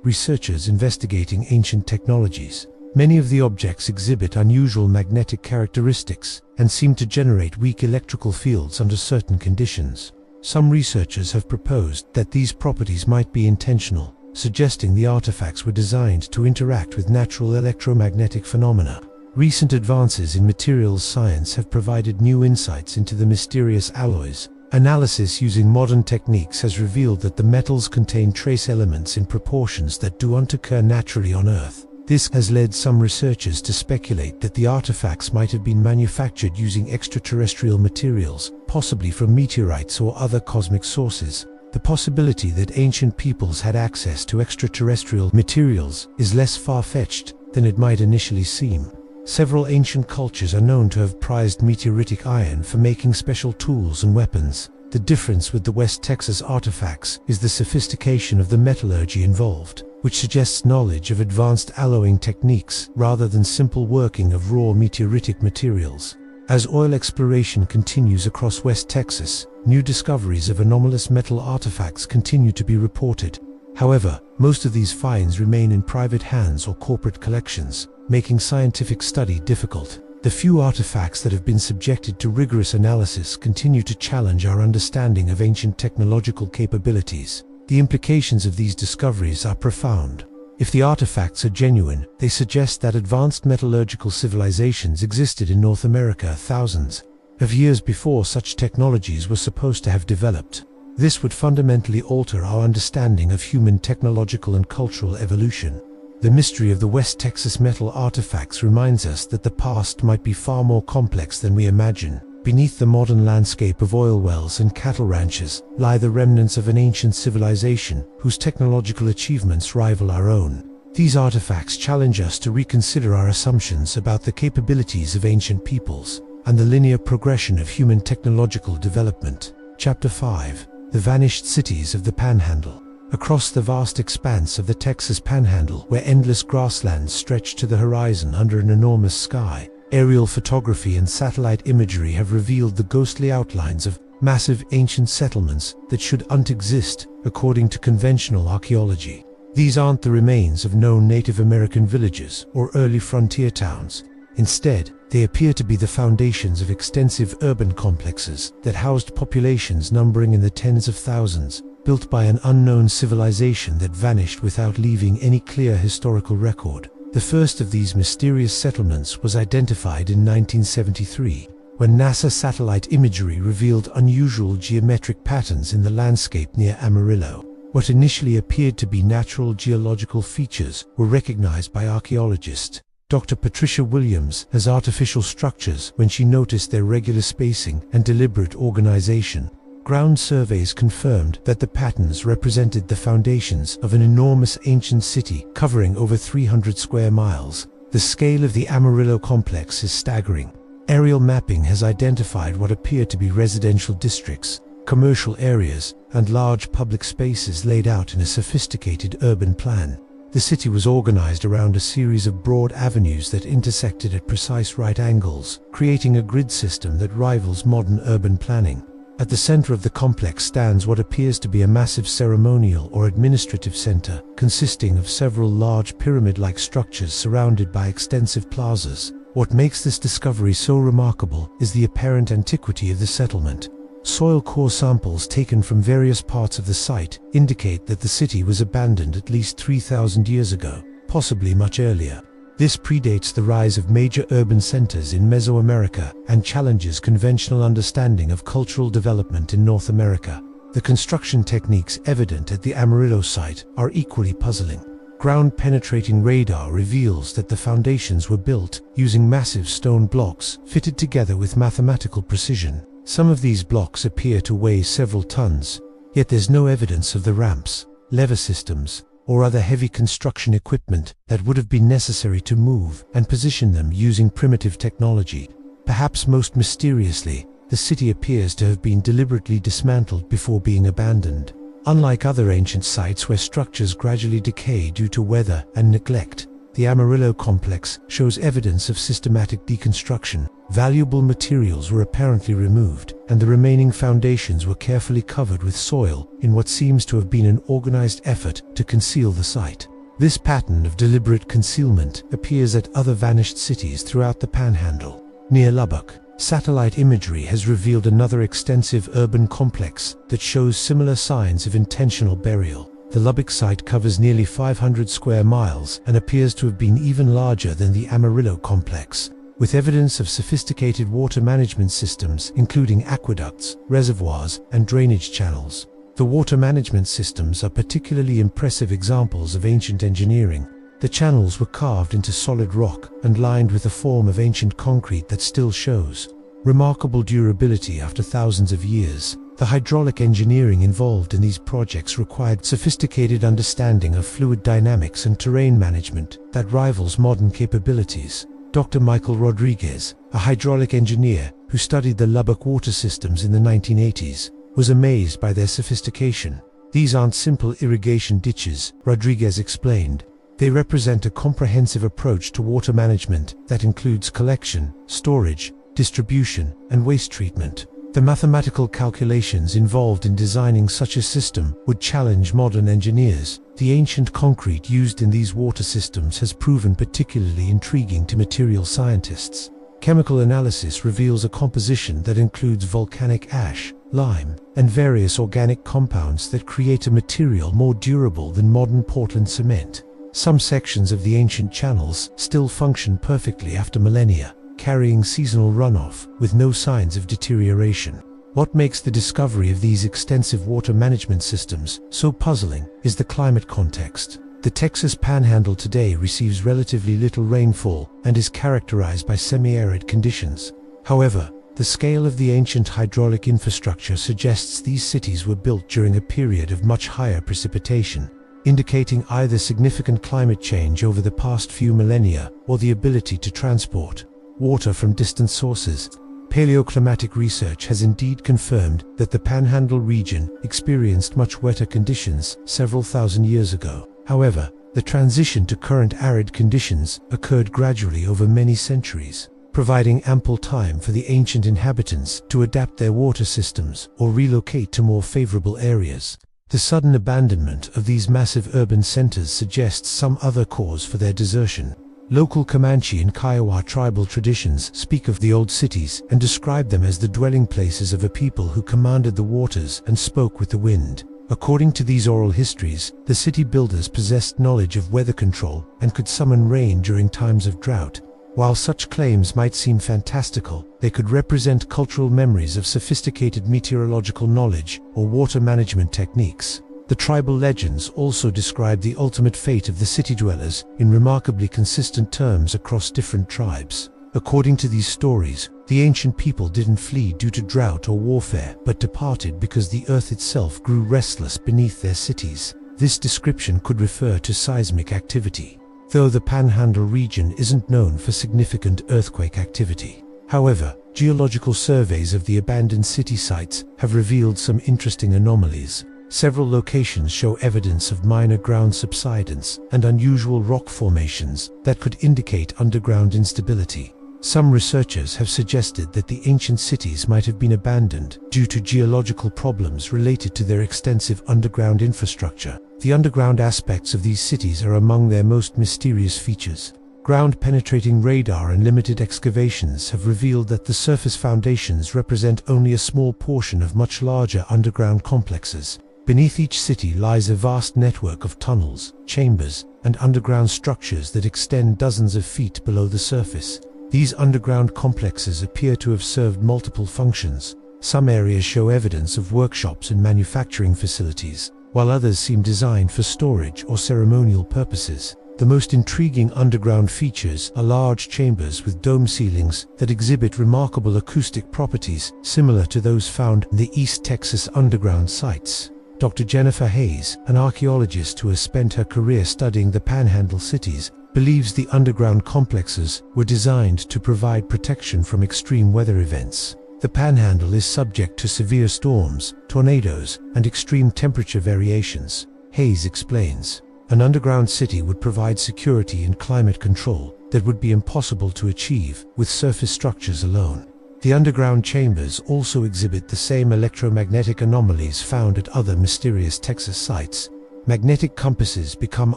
researchers investigating ancient technologies. Many of the objects exhibit unusual magnetic characteristics and seem to generate weak electrical fields under certain conditions. Some researchers have proposed that these properties might be intentional, suggesting the artifacts were designed to interact with natural electromagnetic phenomena. Recent advances in materials science have provided new insights into the mysterious alloys. Analysis using modern techniques has revealed that the metals contain trace elements in proportions that don't occur naturally on Earth. This has led some researchers to speculate that the artifacts might have been manufactured using extraterrestrial materials, possibly from meteorites or other cosmic sources. The possibility that ancient peoples had access to extraterrestrial materials is less far-fetched than it might initially seem. Several ancient cultures are known to have prized meteoritic iron for making special tools and weapons. The difference with the West Texas artifacts is the sophistication of the metallurgy involved, which suggests knowledge of advanced alloying techniques rather than simple working of raw meteoritic materials. As oil exploration continues across West Texas, new discoveries of anomalous metal artifacts continue to be reported. However, most of these finds remain in private hands or corporate collections, making scientific study difficult. The few artifacts that have been subjected to rigorous analysis continue to challenge our understanding of ancient technological capabilities. The implications of these discoveries are profound. If the artifacts are genuine, they suggest that advanced metallurgical civilizations existed in North America thousands of years before such technologies were supposed to have developed. This would fundamentally alter our understanding of human technological and cultural evolution. The mystery of the West Texas metal artifacts reminds us that the past might be far more complex than we imagine. Beneath the modern landscape of oil wells and cattle ranches lie the remnants of an ancient civilization whose technological achievements rival our own. These artifacts challenge us to reconsider our assumptions about the capabilities of ancient peoples and the linear progression of human technological development. Chapter 5: The Vanished Cities of the Panhandle. Across the vast expanse of the Texas Panhandle, where endless grasslands stretch to the horizon under an enormous sky, aerial photography and satellite imagery have revealed the ghostly outlines of massive ancient settlements that shouldn't exist, according to conventional archaeology. These aren't the remains of known Native American villages or early frontier towns. Instead, they appear to be the foundations of extensive urban complexes that housed populations numbering in the tens of thousands, built by an unknown civilization that vanished without leaving any clear historical record. The first of these mysterious settlements was identified in 1973, when NASA satellite imagery revealed unusual geometric patterns in the landscape near Amarillo. What initially appeared to be natural geological features were recognized by archaeologists Dr. Patricia Williams as artificial structures when she noticed their regular spacing and deliberate organization. Ground surveys confirmed that the patterns represented the foundations of an enormous ancient city covering over 300 square miles. The scale of the Amarillo complex is staggering. Aerial mapping has identified what appear to be residential districts, commercial areas, and large public spaces laid out in a sophisticated urban plan. The city was organized around a series of broad avenues that intersected at precise right angles, creating a grid system that rivals modern urban planning. At the center of the complex stands what appears to be a massive ceremonial or administrative center, consisting of several large pyramid-like structures surrounded by extensive plazas. What makes this discovery so remarkable is the apparent antiquity of the settlement. Soil core samples taken from various parts of the site indicate that the city was abandoned at least 3,000 years ago, possibly much earlier. This predates the rise of major urban centers in Mesoamerica and challenges conventional understanding of cultural development in North America. The construction techniques evident at the Amarillo site are equally puzzling. Ground-penetrating radar reveals that the foundations were built using massive stone blocks fitted together with mathematical precision. Some of these blocks appear to weigh several tons, yet there's no evidence of the ramps, lever systems, or other heavy construction equipment that would have been necessary to move and position them using primitive technology. Perhaps most mysteriously, the city appears to have been deliberately dismantled before being abandoned. Unlike other ancient sites where structures gradually decay due to weather and neglect, the Amarillo complex shows evidence of systematic deconstruction. Valuable materials were apparently removed, and the remaining foundations were carefully covered with soil in what seems to have been an organized effort to conceal the site. This pattern of deliberate concealment appears at other vanished cities throughout the Panhandle. Near Lubbock, satellite imagery has revealed another extensive urban complex that shows similar signs of intentional burial. The Lubbock site covers nearly 500 square miles and appears to have been even larger than the Amarillo complex, with evidence of sophisticated water management systems including aqueducts, reservoirs, and drainage channels. The water management systems are particularly impressive examples of ancient engineering. The channels were carved into solid rock and lined with a form of ancient concrete that still shows remarkable durability after thousands of years. The hydraulic engineering involved in these projects required sophisticated understanding of fluid dynamics and terrain management that rivals modern capabilities. Dr. Michael Rodriguez, a hydraulic engineer who studied the Lubbock water systems in the 1980s, was amazed by their sophistication. "These aren't simple irrigation ditches," Rodriguez explained. "They represent a comprehensive approach to water management that includes collection, storage, distribution, and waste treatment." The mathematical calculations involved in designing such a system would challenge modern engineers. The ancient concrete used in these water systems has proven particularly intriguing to material scientists. Chemical analysis reveals a composition that includes volcanic ash, lime, and various organic compounds that create a material more durable than modern Portland cement. Some sections of the ancient channels still function perfectly after millennia, carrying seasonal runoff with no signs of deterioration. What makes the discovery of these extensive water management systems so puzzling is the climate context. The Texas Panhandle today receives relatively little rainfall and is characterized by semi-arid conditions. However, the scale of the ancient hydraulic infrastructure suggests these cities were built during a period of much higher precipitation, indicating either significant climate change over the past few millennia or the ability to transport water from distant sources. Paleoclimatic research has indeed confirmed that the Panhandle region experienced much wetter conditions several thousand years ago. However, the transition to current arid conditions occurred gradually over many centuries, providing ample time for the ancient inhabitants to adapt their water systems or relocate to more favorable areas. The sudden abandonment of these massive urban centers suggests some other cause for their desertion. Local Comanche and Kiowa tribal traditions speak of the old cities and describe them as the dwelling places of a people who commanded the waters and spoke with the wind. According to these oral histories, the city builders possessed knowledge of weather control and could summon rain during times of drought. While such claims might seem fantastical, they could represent cultural memories of sophisticated meteorological knowledge or water management techniques. The tribal legends also describe the ultimate fate of the city dwellers in remarkably consistent terms across different tribes. According to these stories, The ancient people didn't flee due to drought or warfare, but departed because the earth itself grew restless beneath their cities. This description could refer to seismic activity, though the Panhandle region isn't known for significant earthquake activity. However, geological surveys of the abandoned city sites have revealed some interesting anomalies. Several locations show evidence of minor ground subsidence and unusual rock formations that could indicate underground instability. Some researchers have suggested that the ancient cities might have been abandoned due to geological problems related to their extensive underground infrastructure. The underground aspects of these cities are among their most mysterious features. Ground-penetrating radar and limited excavations have revealed that the surface foundations represent only a small portion of much larger underground complexes. Beneath each city lies a vast network of tunnels, chambers, and underground structures that extend dozens of feet below the surface. These underground complexes appear to have served multiple functions. Some areas show evidence of workshops and manufacturing facilities, while others seem designed for storage or ceremonial purposes. The most intriguing underground features are large chambers with dome ceilings that exhibit remarkable acoustic properties similar to those found in the East Texas underground sites. Dr. Jennifer Hayes, an archaeologist who has spent her career studying the Panhandle cities, believes the underground complexes were designed to provide protection from extreme weather events. The Panhandle is subject to severe storms, tornadoes, and extreme temperature variations. Hayes explains, an underground city would provide security and climate control that would be impossible to achieve with surface structures alone. The underground chambers also exhibit the same electromagnetic anomalies found at other mysterious Texas sites. Magnetic compasses become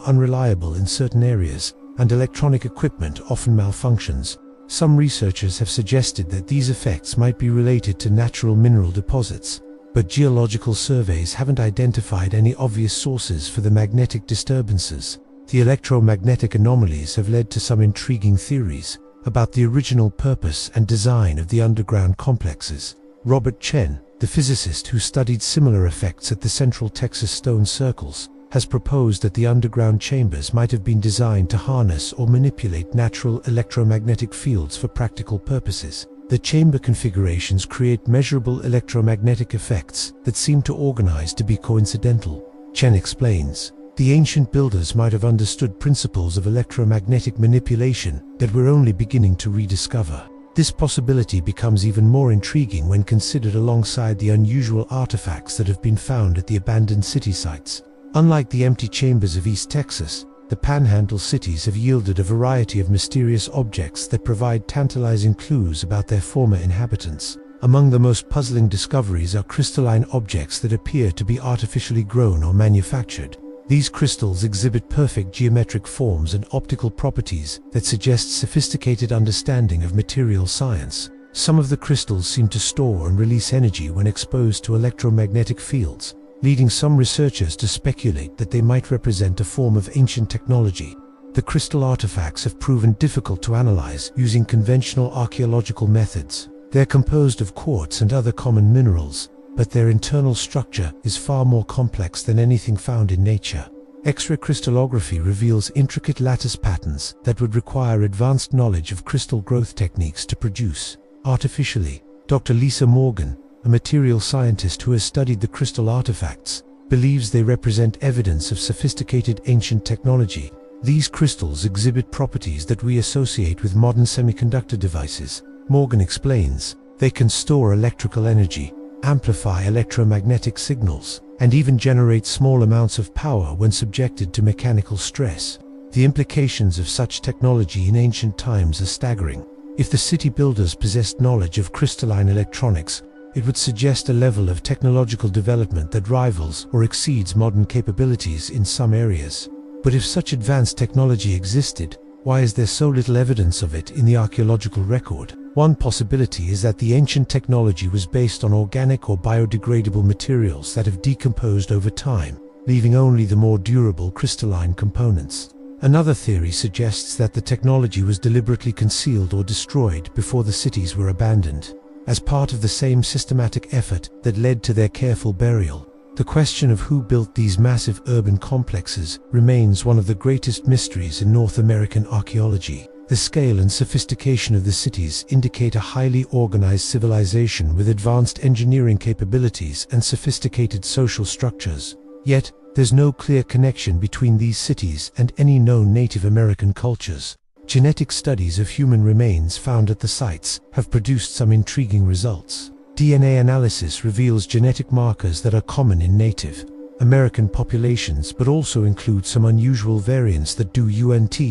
unreliable in certain areas, and electronic equipment often malfunctions. Some researchers have suggested that these effects might be related to natural mineral deposits, but geological surveys haven't identified any obvious sources for the magnetic disturbances. The electromagnetic anomalies have led to some intriguing theories about the original purpose and design of the underground complexes. Robert Chen, the physicist who studied similar effects at the Central Texas Stone Circles, has proposed that the underground chambers might have been designed to harness or manipulate natural electromagnetic fields for practical purposes. The chamber configurations create measurable electromagnetic effects that seem to organize to be coincidental. Chen explains, the ancient builders might have understood principles of electromagnetic manipulation that we're only beginning to rediscover. This possibility becomes even more intriguing when considered alongside the unusual artifacts that have been found at the abandoned city sites. Unlike the empty chambers of East Texas, the Panhandle cities have yielded a variety of mysterious objects that provide tantalizing clues about their former inhabitants. Among the most puzzling discoveries are crystalline objects that appear to be artificially grown or manufactured. These crystals exhibit perfect geometric forms and optical properties that suggest sophisticated understanding of material science. Some of the crystals seem to store and release energy when exposed to electromagnetic fields, leading some researchers to speculate that they might represent a form of ancient technology. The crystal artifacts have proven difficult to analyze using conventional archaeological methods. They're composed of quartz and other common minerals, but their internal structure is far more complex than anything found in nature. X-ray crystallography reveals intricate lattice patterns that would require advanced knowledge of crystal growth techniques to produce artificially. Dr. Lisa Morgan, a material scientist who has studied the crystal artifacts, believes they represent evidence of sophisticated ancient technology. These crystals exhibit properties that we associate with modern semiconductor devices. Morgan explains, they can store electrical energy, amplify electromagnetic signals, and even generate small amounts of power when subjected to mechanical stress. The implications of such technology in ancient times are staggering. If the city builders possessed knowledge of crystalline electronics, it would suggest a level of technological development that rivals or exceeds modern capabilities in some areas. But if such advanced technology existed, why is there so little evidence of it in the archaeological record? One possibility is that the ancient technology was based on organic or biodegradable materials that have decomposed over time, leaving only the more durable crystalline components. Another theory suggests that the technology was deliberately concealed or destroyed before the cities were abandoned, as part of the same systematic effort that led to their careful burial. The question of who built these massive urban complexes remains one of the greatest mysteries in North American archaeology. The scale and sophistication of the cities indicate a highly organized civilization with advanced engineering capabilities and sophisticated social structures. Yet, there's no clear connection between these cities and any known Native American cultures. Genetic studies of human remains found at the sites have produced some intriguing results. DNA analysis reveals genetic markers that are common in Native American populations, but also include some unusual variants that do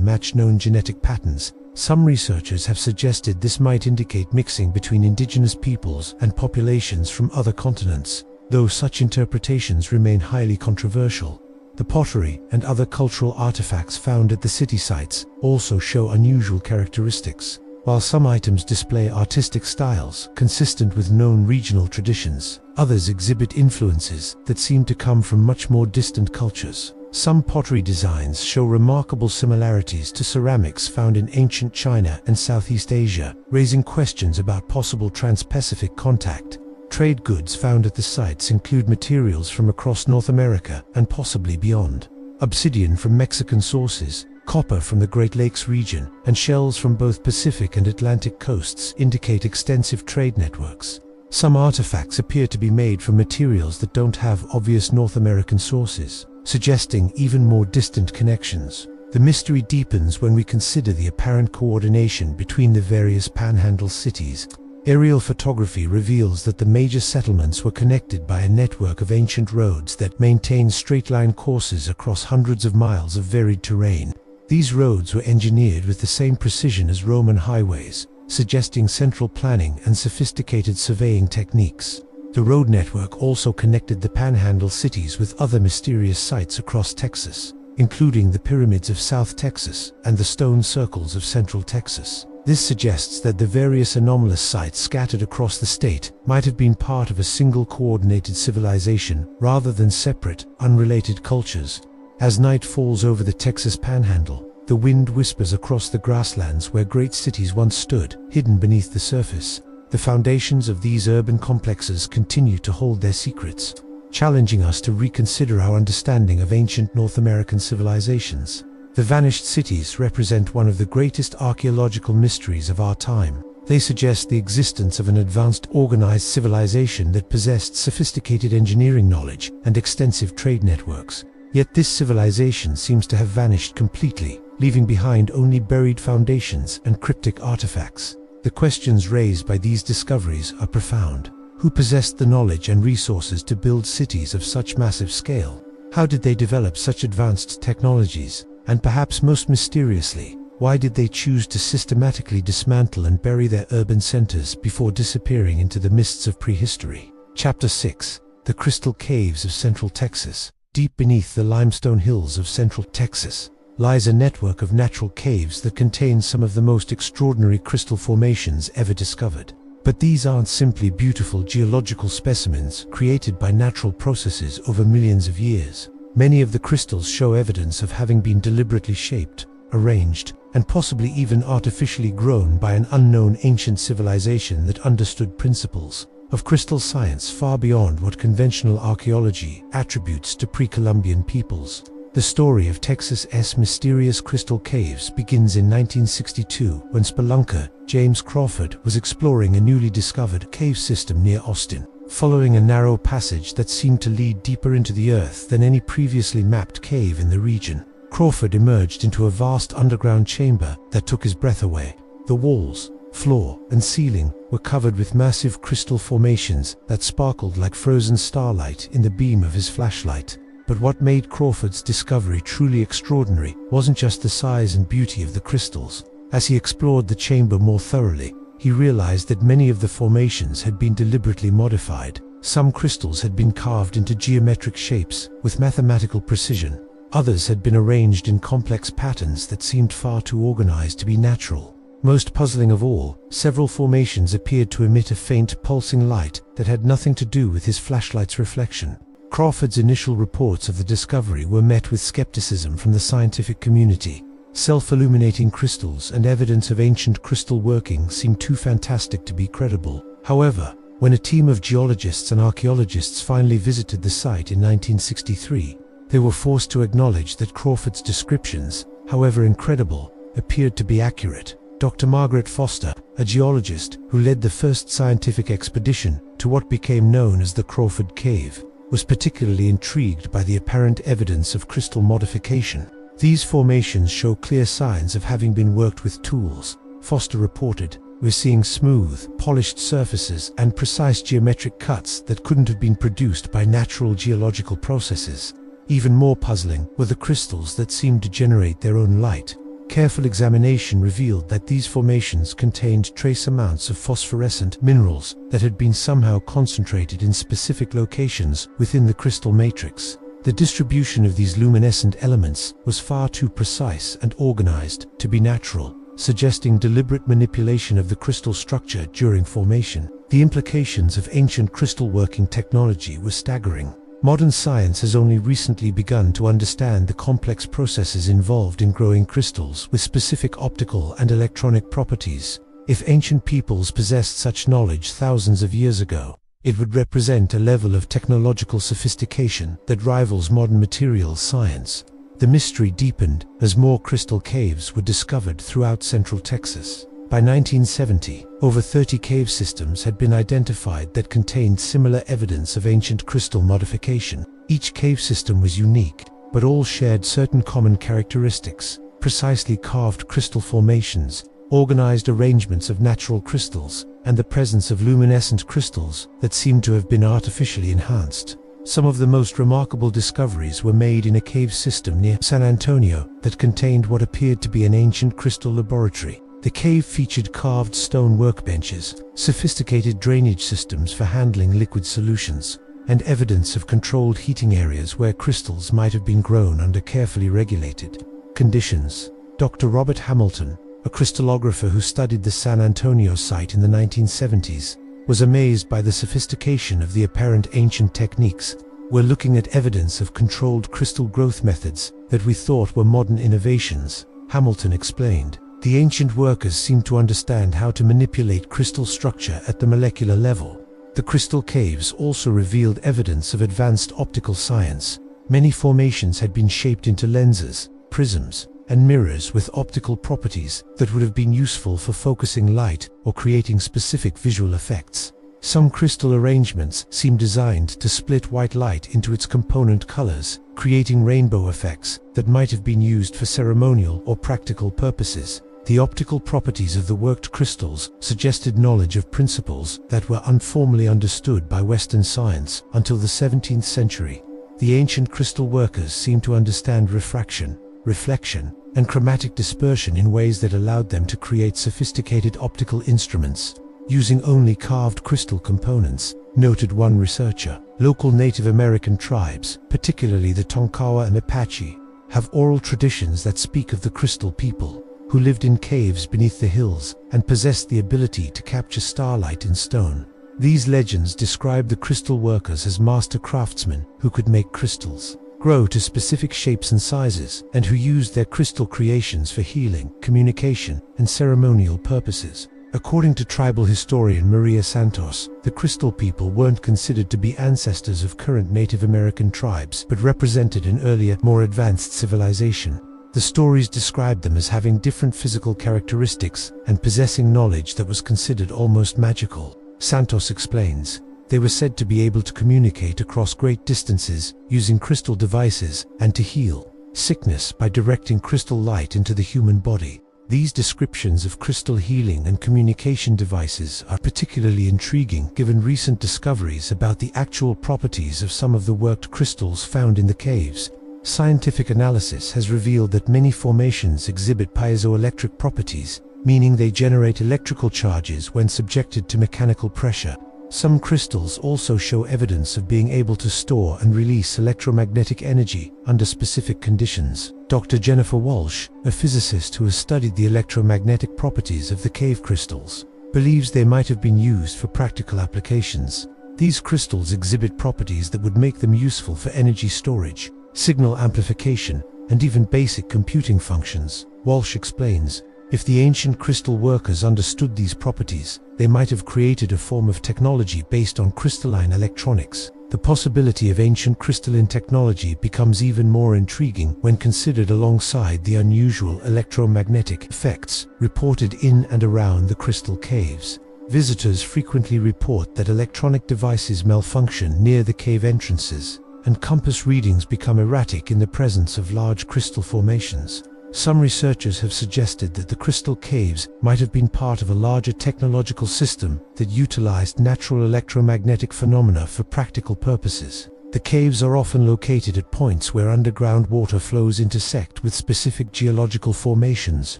match known genetic patterns. Some researchers have suggested this might indicate mixing between indigenous peoples and populations from other continents, though such interpretations remain highly controversial. The pottery and other cultural artifacts found at the city sites also show unusual characteristics. While some items display artistic styles consistent with known regional traditions, others exhibit influences that seem to come from much more distant cultures. Some pottery designs show remarkable similarities to ceramics found in ancient China and Southeast Asia, raising questions about possible trans-Pacific contact. Trade goods found at the sites include materials from across North America and possibly beyond. Obsidian from Mexican sources, copper from the Great Lakes region, and shells from both Pacific and Atlantic coasts indicate extensive trade networks. Some artifacts appear to be made from materials that don't have obvious North American sources, suggesting even more distant connections. The mystery deepens when we consider the apparent coordination between the various Panhandle cities. Aerial photography reveals that the major settlements were connected by a network of ancient roads that maintain straight-line courses across hundreds of miles of varied terrain. These roads were engineered with the same precision as Roman highways, suggesting central planning and sophisticated surveying techniques. The road network also connected the Panhandle cities with other mysterious sites across Texas, including the pyramids of South Texas and the stone circles of Central Texas. This suggests that the various anomalous sites scattered across the state might have been part of a single coordinated civilization rather than separate, unrelated cultures. As night falls over the Texas Panhandle, the wind whispers across the grasslands where great cities once stood, hidden beneath the surface. The foundations of these urban complexes continue to hold their secrets, challenging us to reconsider our understanding of ancient North American civilizations. The vanished cities represent one of the greatest archaeological mysteries of our time. They suggest the existence of an advanced, organized civilization that possessed sophisticated engineering knowledge and extensive trade networks. Yet this civilization seems to have vanished completely, leaving behind only buried foundations and cryptic artifacts. The questions raised by these discoveries are profound. Who possessed the knowledge and resources to build cities of such massive scale? How did they develop such advanced technologies? And perhaps most mysteriously, why did they choose to systematically dismantle and bury their urban centers before disappearing into the mists of prehistory? Chapter 6: The Crystal Caves of Central Texas. Deep beneath the limestone hills of Central Texas lies a network of natural caves that contains some of the most extraordinary crystal formations ever discovered. But these aren't simply beautiful geological specimens created by natural processes over millions of years. Many of the crystals show evidence of having been deliberately shaped, arranged, and possibly even artificially grown by an unknown ancient civilization that understood principles of crystal science far beyond what conventional archaeology attributes to pre-Columbian peoples. The story of Texas's mysterious crystal caves begins in 1962 when spelunker James Crawford was exploring a newly discovered cave system near Austin. Following a narrow passage that seemed to lead deeper into the earth than any previously mapped cave in the region, Crawford emerged into a vast underground chamber that took his breath away. The walls, floor, and ceiling were covered with massive crystal formations that sparkled like frozen starlight in the beam of his flashlight. But what made Crawford's discovery truly extraordinary wasn't just the size and beauty of the crystals. As he explored the chamber more thoroughly, he realized that many of the formations had been deliberately modified. Some crystals had been carved into geometric shapes with mathematical precision. Others had been arranged in complex patterns that seemed far too organized to be natural. Most puzzling of all, several formations appeared to emit a faint, pulsing light that had nothing to do with his flashlight's reflection. Crawford's initial reports of the discovery were met with skepticism from the scientific community. Self-illuminating crystals and evidence of ancient crystal working seemed too fantastic to be credible. However, when a team of geologists and archaeologists finally visited the site in 1963, they were forced to acknowledge that Crawford's descriptions, however incredible, appeared to be accurate. Dr. Margaret Foster, a geologist who led the first scientific expedition to what became known as the Crawford Cave, was particularly intrigued by the apparent evidence of crystal modification. These formations show clear signs of having been worked with tools, Foster reported. We're seeing smooth, polished surfaces and precise geometric cuts that couldn't have been produced by natural geological processes. Even more puzzling were the crystals that seemed to generate their own light. Careful examination revealed that these formations contained trace amounts of phosphorescent minerals that had been somehow concentrated in specific locations within the crystal matrix. The distribution of these luminescent elements was far too precise and organized to be natural, suggesting deliberate manipulation of the crystal structure during formation. The implications of ancient crystal working technology were staggering. Modern science has only recently begun to understand the complex processes involved in growing crystals with specific optical and electronic properties. If ancient peoples possessed such knowledge thousands of years ago, it would represent a level of technological sophistication that rivals modern materials science. The mystery deepened as more crystal caves were discovered throughout central Texas. By 1970, over 30 cave systems had been identified that contained similar evidence of ancient crystal modification. Each cave system was unique, but all shared certain common characteristics: precisely carved crystal formations, organized arrangements of natural crystals, and the presence of luminescent crystals that seemed to have been artificially enhanced. Some of the most remarkable discoveries were made in a cave system near San Antonio that contained what appeared to be an ancient crystal laboratory. The cave featured carved stone workbenches, sophisticated drainage systems for handling liquid solutions, and evidence of controlled heating areas where crystals might have been grown under carefully regulated conditions. Dr. Robert Hamilton, a crystallographer who studied the San Antonio site in the 1970s, was amazed by the sophistication of the apparent ancient techniques. We're looking at evidence of controlled crystal growth methods that we thought were modern innovations, Hamilton explained. The ancient workers seemed to understand how to manipulate crystal structure at the molecular level. The crystal caves also revealed evidence of advanced optical science. Many formations had been shaped into lenses, prisms, and mirrors with optical properties that would have been useful for focusing light or creating specific visual effects. Some crystal arrangements seemed designed to split white light into its component colors, creating rainbow effects that might have been used for ceremonial or practical purposes. The optical properties of the worked crystals suggested knowledge of principles that were informally understood by Western science until the 17th century. The ancient crystal workers seemed to understand refraction, reflection, and chromatic dispersion in ways that allowed them to create sophisticated optical instruments using only carved crystal components, noted one researcher. Local Native American tribes, particularly the Tonkawa and Apache, have oral traditions that speak of the crystal people, who lived in caves beneath the hills and possessed the ability to capture starlight in stone. These legends describe the crystal workers as master craftsmen who could make crystals grow to specific shapes and sizes, and who used their crystal creations for healing, communication, and ceremonial purposes. According to tribal historian Maria Santos, the crystal people weren't considered to be ancestors of current Native American tribes, but represented an earlier, more advanced civilization. The stories described them as having different physical characteristics and possessing knowledge that was considered almost magical. Santos explains, they were said to be able to communicate across great distances using crystal devices and to heal sickness by directing crystal light into the human body. These descriptions of crystal healing and communication devices are particularly intriguing given recent discoveries about the actual properties of some of the worked crystals found in the caves. Scientific analysis has revealed that many formations exhibit piezoelectric properties, meaning they generate electrical charges when subjected to mechanical pressure. Some crystals also show evidence of being able to store and release electromagnetic energy under specific conditions. Dr. Jennifer Walsh, a physicist who has studied the electromagnetic properties of the cave crystals, believes they might have been used for practical applications. These crystals exhibit properties that would make them useful for energy storage, signal amplification, and even basic computing functions. Walsh explains, if the ancient crystal workers understood these properties, they might have created a form of technology based on crystalline electronics. The possibility of ancient crystalline technology becomes even more intriguing when considered alongside the unusual electromagnetic effects reported in and around the crystal caves. Visitors frequently report that electronic devices malfunction near the cave entrances, and compass readings become erratic in the presence of large crystal formations. Some researchers have suggested that the crystal caves might have been part of a larger technological system that utilized natural electromagnetic phenomena for practical purposes. The caves are often located at points where underground water flows intersect with specific geological formations,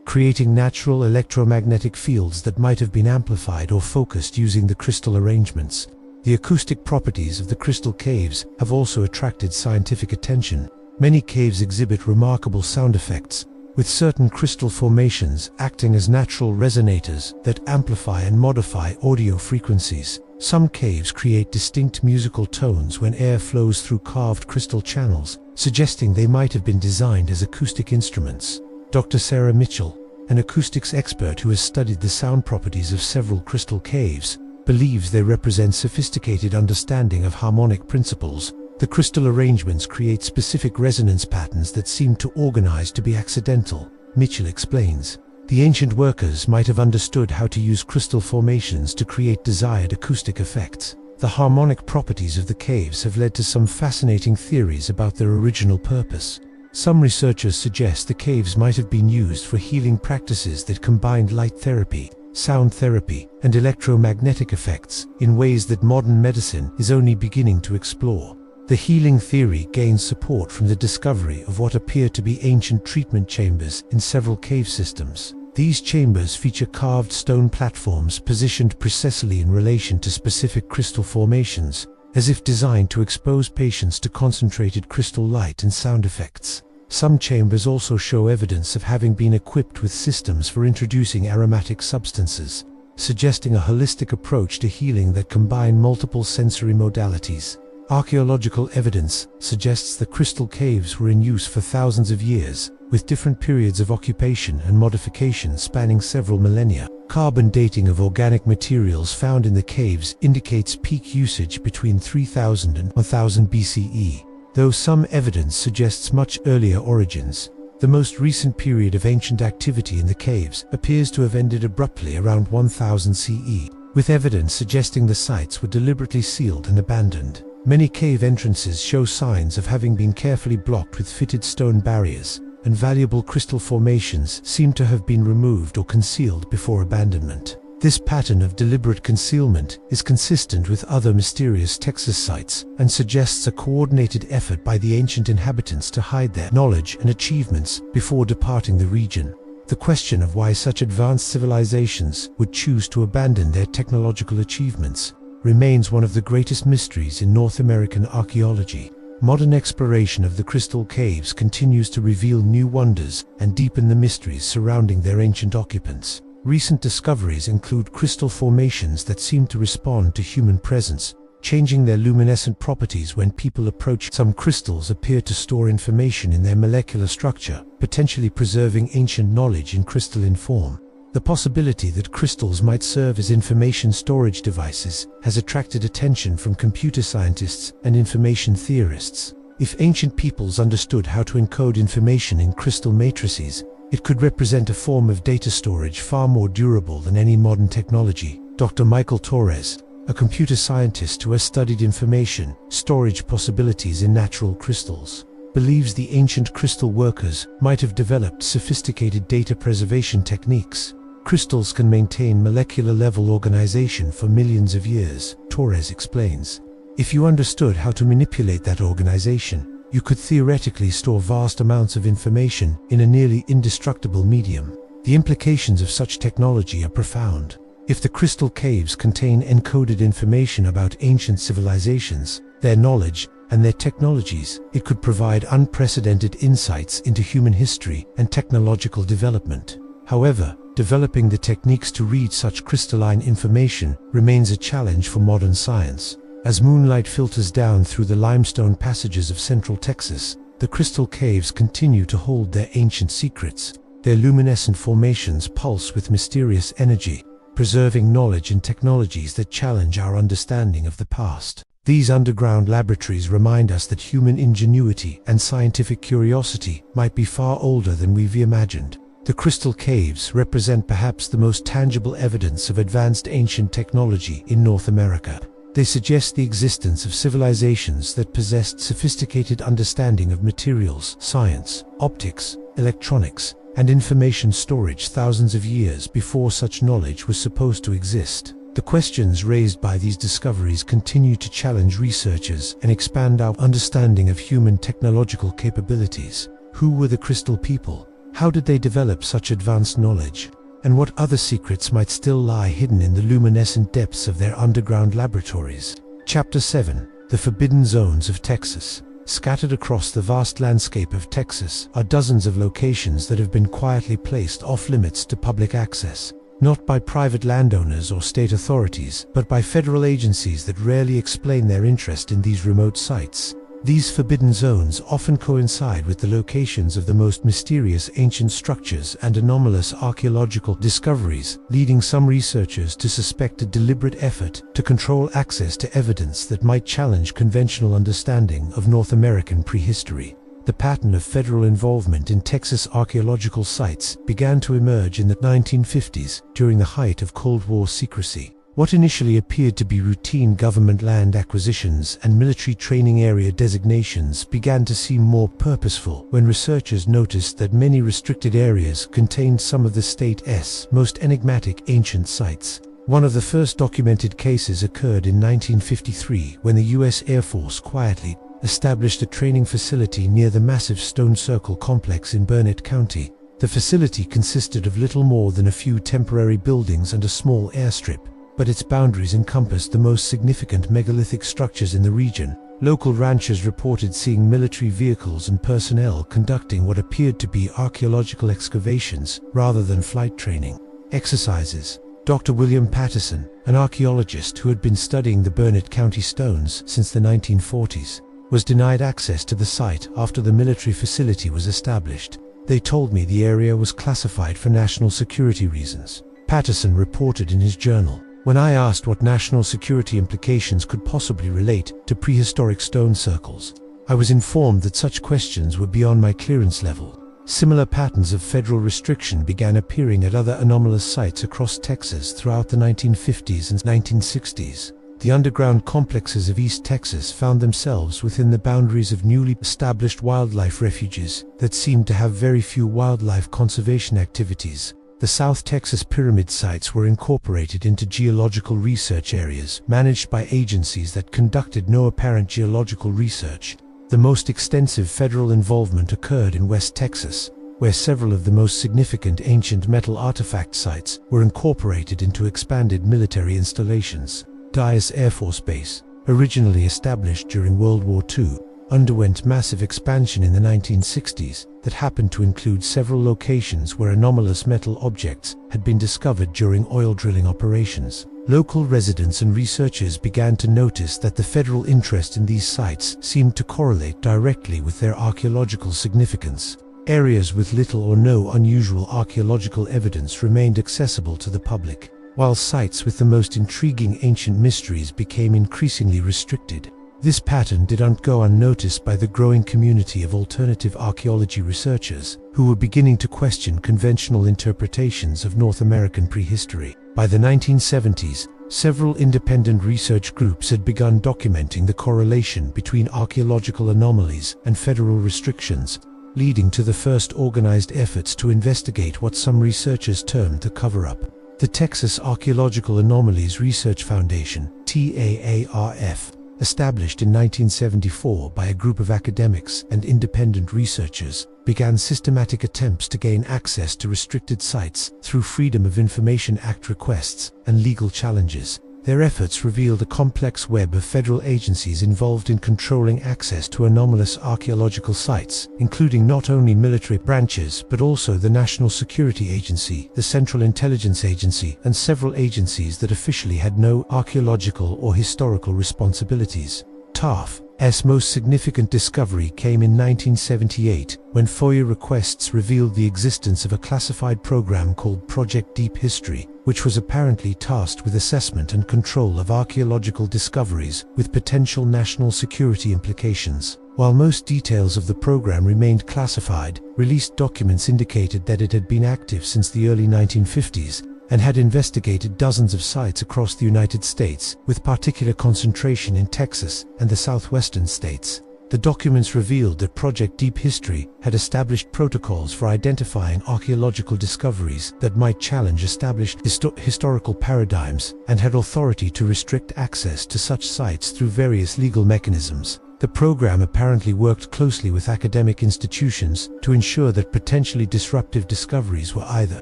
creating natural electromagnetic fields that might have been amplified or focused using the crystal arrangements. The acoustic properties of the crystal caves have also attracted scientific attention. Many caves exhibit remarkable sound effects, with certain crystal formations acting as natural resonators that amplify and modify audio frequencies. Some caves create distinct musical tones when air flows through carved crystal channels, suggesting they might have been designed as acoustic instruments. Dr. Sarah Mitchell, an acoustics expert who has studied the sound properties of several crystal caves, believes they represent sophisticated understanding of harmonic principles. The crystal arrangements create specific resonance patterns that seem to organize to be accidental, Mitchell explains. The ancient workers might have understood how to use crystal formations to create desired acoustic effects. The harmonic properties of the caves have led to some fascinating theories about their original purpose. Some researchers suggest the caves might have been used for healing practices that combined light therapy, sound therapy, and electromagnetic effects in ways that modern medicine is only beginning to explore. The healing theory gains support from the discovery of what appear to be ancient treatment chambers in several cave systems. These chambers feature carved stone platforms positioned precisely in relation to specific crystal formations, as if designed to expose patients to concentrated crystal light and sound effects. Some chambers also show evidence of having been equipped with systems for introducing aromatic substances, suggesting a holistic approach to healing that combine multiple sensory modalities. Archaeological evidence suggests the crystal caves were in use for thousands of years, with different periods of occupation and modification spanning several millennia. Carbon dating of organic materials found in the caves indicates peak usage between 3000 and 1000 BCE, though some evidence suggests much earlier origins. The most recent period of ancient activity in the caves appears to have ended abruptly around 1000 CE, with evidence suggesting the sites were deliberately sealed and abandoned. Many cave entrances show signs of having been carefully blocked with fitted stone barriers, and valuable crystal formations seem to have been removed or concealed before abandonment. This pattern of deliberate concealment is consistent with other mysterious Texas sites and suggests a coordinated effort by the ancient inhabitants to hide their knowledge and achievements before departing the region. The question of why such advanced civilizations would choose to abandon their technological achievements remains one of the greatest mysteries in North American archaeology. Modern exploration of the crystal caves continues to reveal new wonders and deepen the mysteries surrounding their ancient occupants. Recent discoveries include crystal formations that seem to respond to human presence, changing their luminescent properties when people approach. Some crystals appear to store information in their molecular structure, potentially preserving ancient knowledge in crystalline form. The possibility that crystals might serve as information storage devices has attracted attention from computer scientists and information theorists. If ancient peoples understood how to encode information in crystal matrices, it could represent a form of data storage far more durable than any modern technology. Dr. Michael Torres, a computer scientist who has studied information storage possibilities in natural crystals, believes the ancient crystal workers might have developed sophisticated data preservation techniques. Crystals can maintain molecular-level organization for millions of years, Torres explains. If you understood how to manipulate that organization, you could theoretically store vast amounts of information in a nearly indestructible medium. The implications of such technology are profound. If the crystal caves contain encoded information about ancient civilizations, their knowledge, and their technologies, it could provide unprecedented insights into human history and technological development. However, developing the techniques to read such crystalline information remains a challenge for modern science. As moonlight filters down through the limestone passages of central Texas, the crystal caves continue to hold their ancient secrets. Their luminescent formations pulse with mysterious energy, preserving knowledge and technologies that challenge our understanding of the past. These underground laboratories remind us that human ingenuity and scientific curiosity might be far older than we've imagined. The crystal caves represent perhaps the most tangible evidence of advanced ancient technology in North America. They suggest the existence of civilizations that possessed sophisticated understanding of materials, science, optics, electronics, and information storage thousands of years before such knowledge was supposed to exist. The questions raised by these discoveries continue to challenge researchers and expand our understanding of human technological capabilities. Who were the Crystal People? How did they develop such advanced knowledge? And what other secrets might still lie hidden in the luminescent depths of their underground laboratories? Chapter 7. The Forbidden Zones of Texas. Scattered across the vast landscape of Texas are dozens of locations that have been quietly placed off-limits to public access. Not by private landowners or state authorities, but by federal agencies that rarely explain their interest in these remote sites. These forbidden zones often coincide with the locations of the most mysterious ancient structures and anomalous archaeological discoveries, leading some researchers to suspect a deliberate effort to control access to evidence that might challenge conventional understanding of North American prehistory. The pattern of federal involvement in Texas archaeological sites began to emerge in the 1950s during the height of Cold War secrecy. What initially appeared to be routine government land acquisitions and military training area designations began to seem more purposeful when researchers noticed that many restricted areas contained some of the state's most enigmatic ancient sites. One of the first documented cases occurred in 1953 when the U.S. Air Force quietly established a training facility near the massive Stone Circle complex in Burnett County. The facility consisted of little more than a few temporary buildings and a small airstrip, but its boundaries encompassed the most significant megalithic structures in the region. Local ranchers reported seeing military vehicles and personnel conducting what appeared to be archaeological excavations rather than flight training exercises. Dr. William Patterson, an archaeologist who had been studying the Burnett County stones since the 1940s, was denied access to the site after the military facility was established. They told me the area was classified for national security reasons, Patterson reported in his journal. When I asked what national security implications could possibly relate to prehistoric stone circles, I was informed that such questions were beyond my clearance level. Similar patterns of federal restriction began appearing at other anomalous sites across Texas throughout the 1950s and 1960s. The underground complexes of East Texas found themselves within the boundaries of newly established wildlife refuges that seemed to have very few wildlife conservation activities. The South Texas pyramid sites were incorporated into geological research areas managed by agencies that conducted no apparent geological research. The most extensive federal involvement occurred in West Texas, where several of the most significant ancient metal artifact sites were incorporated into expanded military installations. Dyess Air Force Base, originally established during World War II, underwent massive expansion in the 1960s that happened to include several locations where anomalous metal objects had been discovered during oil drilling operations. Local residents and researchers began to notice that the federal interest in these sites seemed to correlate directly with their archaeological significance. Areas with little or no unusual archaeological evidence remained accessible to the public, while sites with the most intriguing ancient mysteries became increasingly restricted. This pattern didn't go unnoticed by the growing community of alternative archaeology researchers, who were beginning to question conventional interpretations of North American prehistory. By the 1970s, several independent research groups had begun documenting the correlation between archaeological anomalies and federal restrictions, leading to the first organized efforts to investigate what some researchers termed the cover-up. The Texas Archaeological Anomalies Research Foundation, TAARF, established in 1974 by a group of academics and independent researchers, began systematic attempts to gain access to restricted sites through Freedom of Information Act requests and legal challenges. Their efforts revealed a complex web of federal agencies involved in controlling access to anomalous archaeological sites, including not only military branches but also the National Security Agency, the Central Intelligence Agency, and several agencies that officially had no archaeological or historical responsibilities. TARF, most significant discovery came in 1978, when FOIA requests revealed the existence of a classified program called Project Deep History, which was apparently tasked with assessment and control of archaeological discoveries with potential national security implications. While most details of the program remained classified, released documents indicated that it had been active since the early 1950s and had investigated dozens of sites across the United States, with particular concentration in Texas and the southwestern states. The documents revealed that Project Deep History had established protocols for identifying archaeological discoveries that might challenge established historical paradigms and had authority to restrict access to such sites through various legal mechanisms. The program apparently worked closely with academic institutions to ensure that potentially disruptive discoveries were either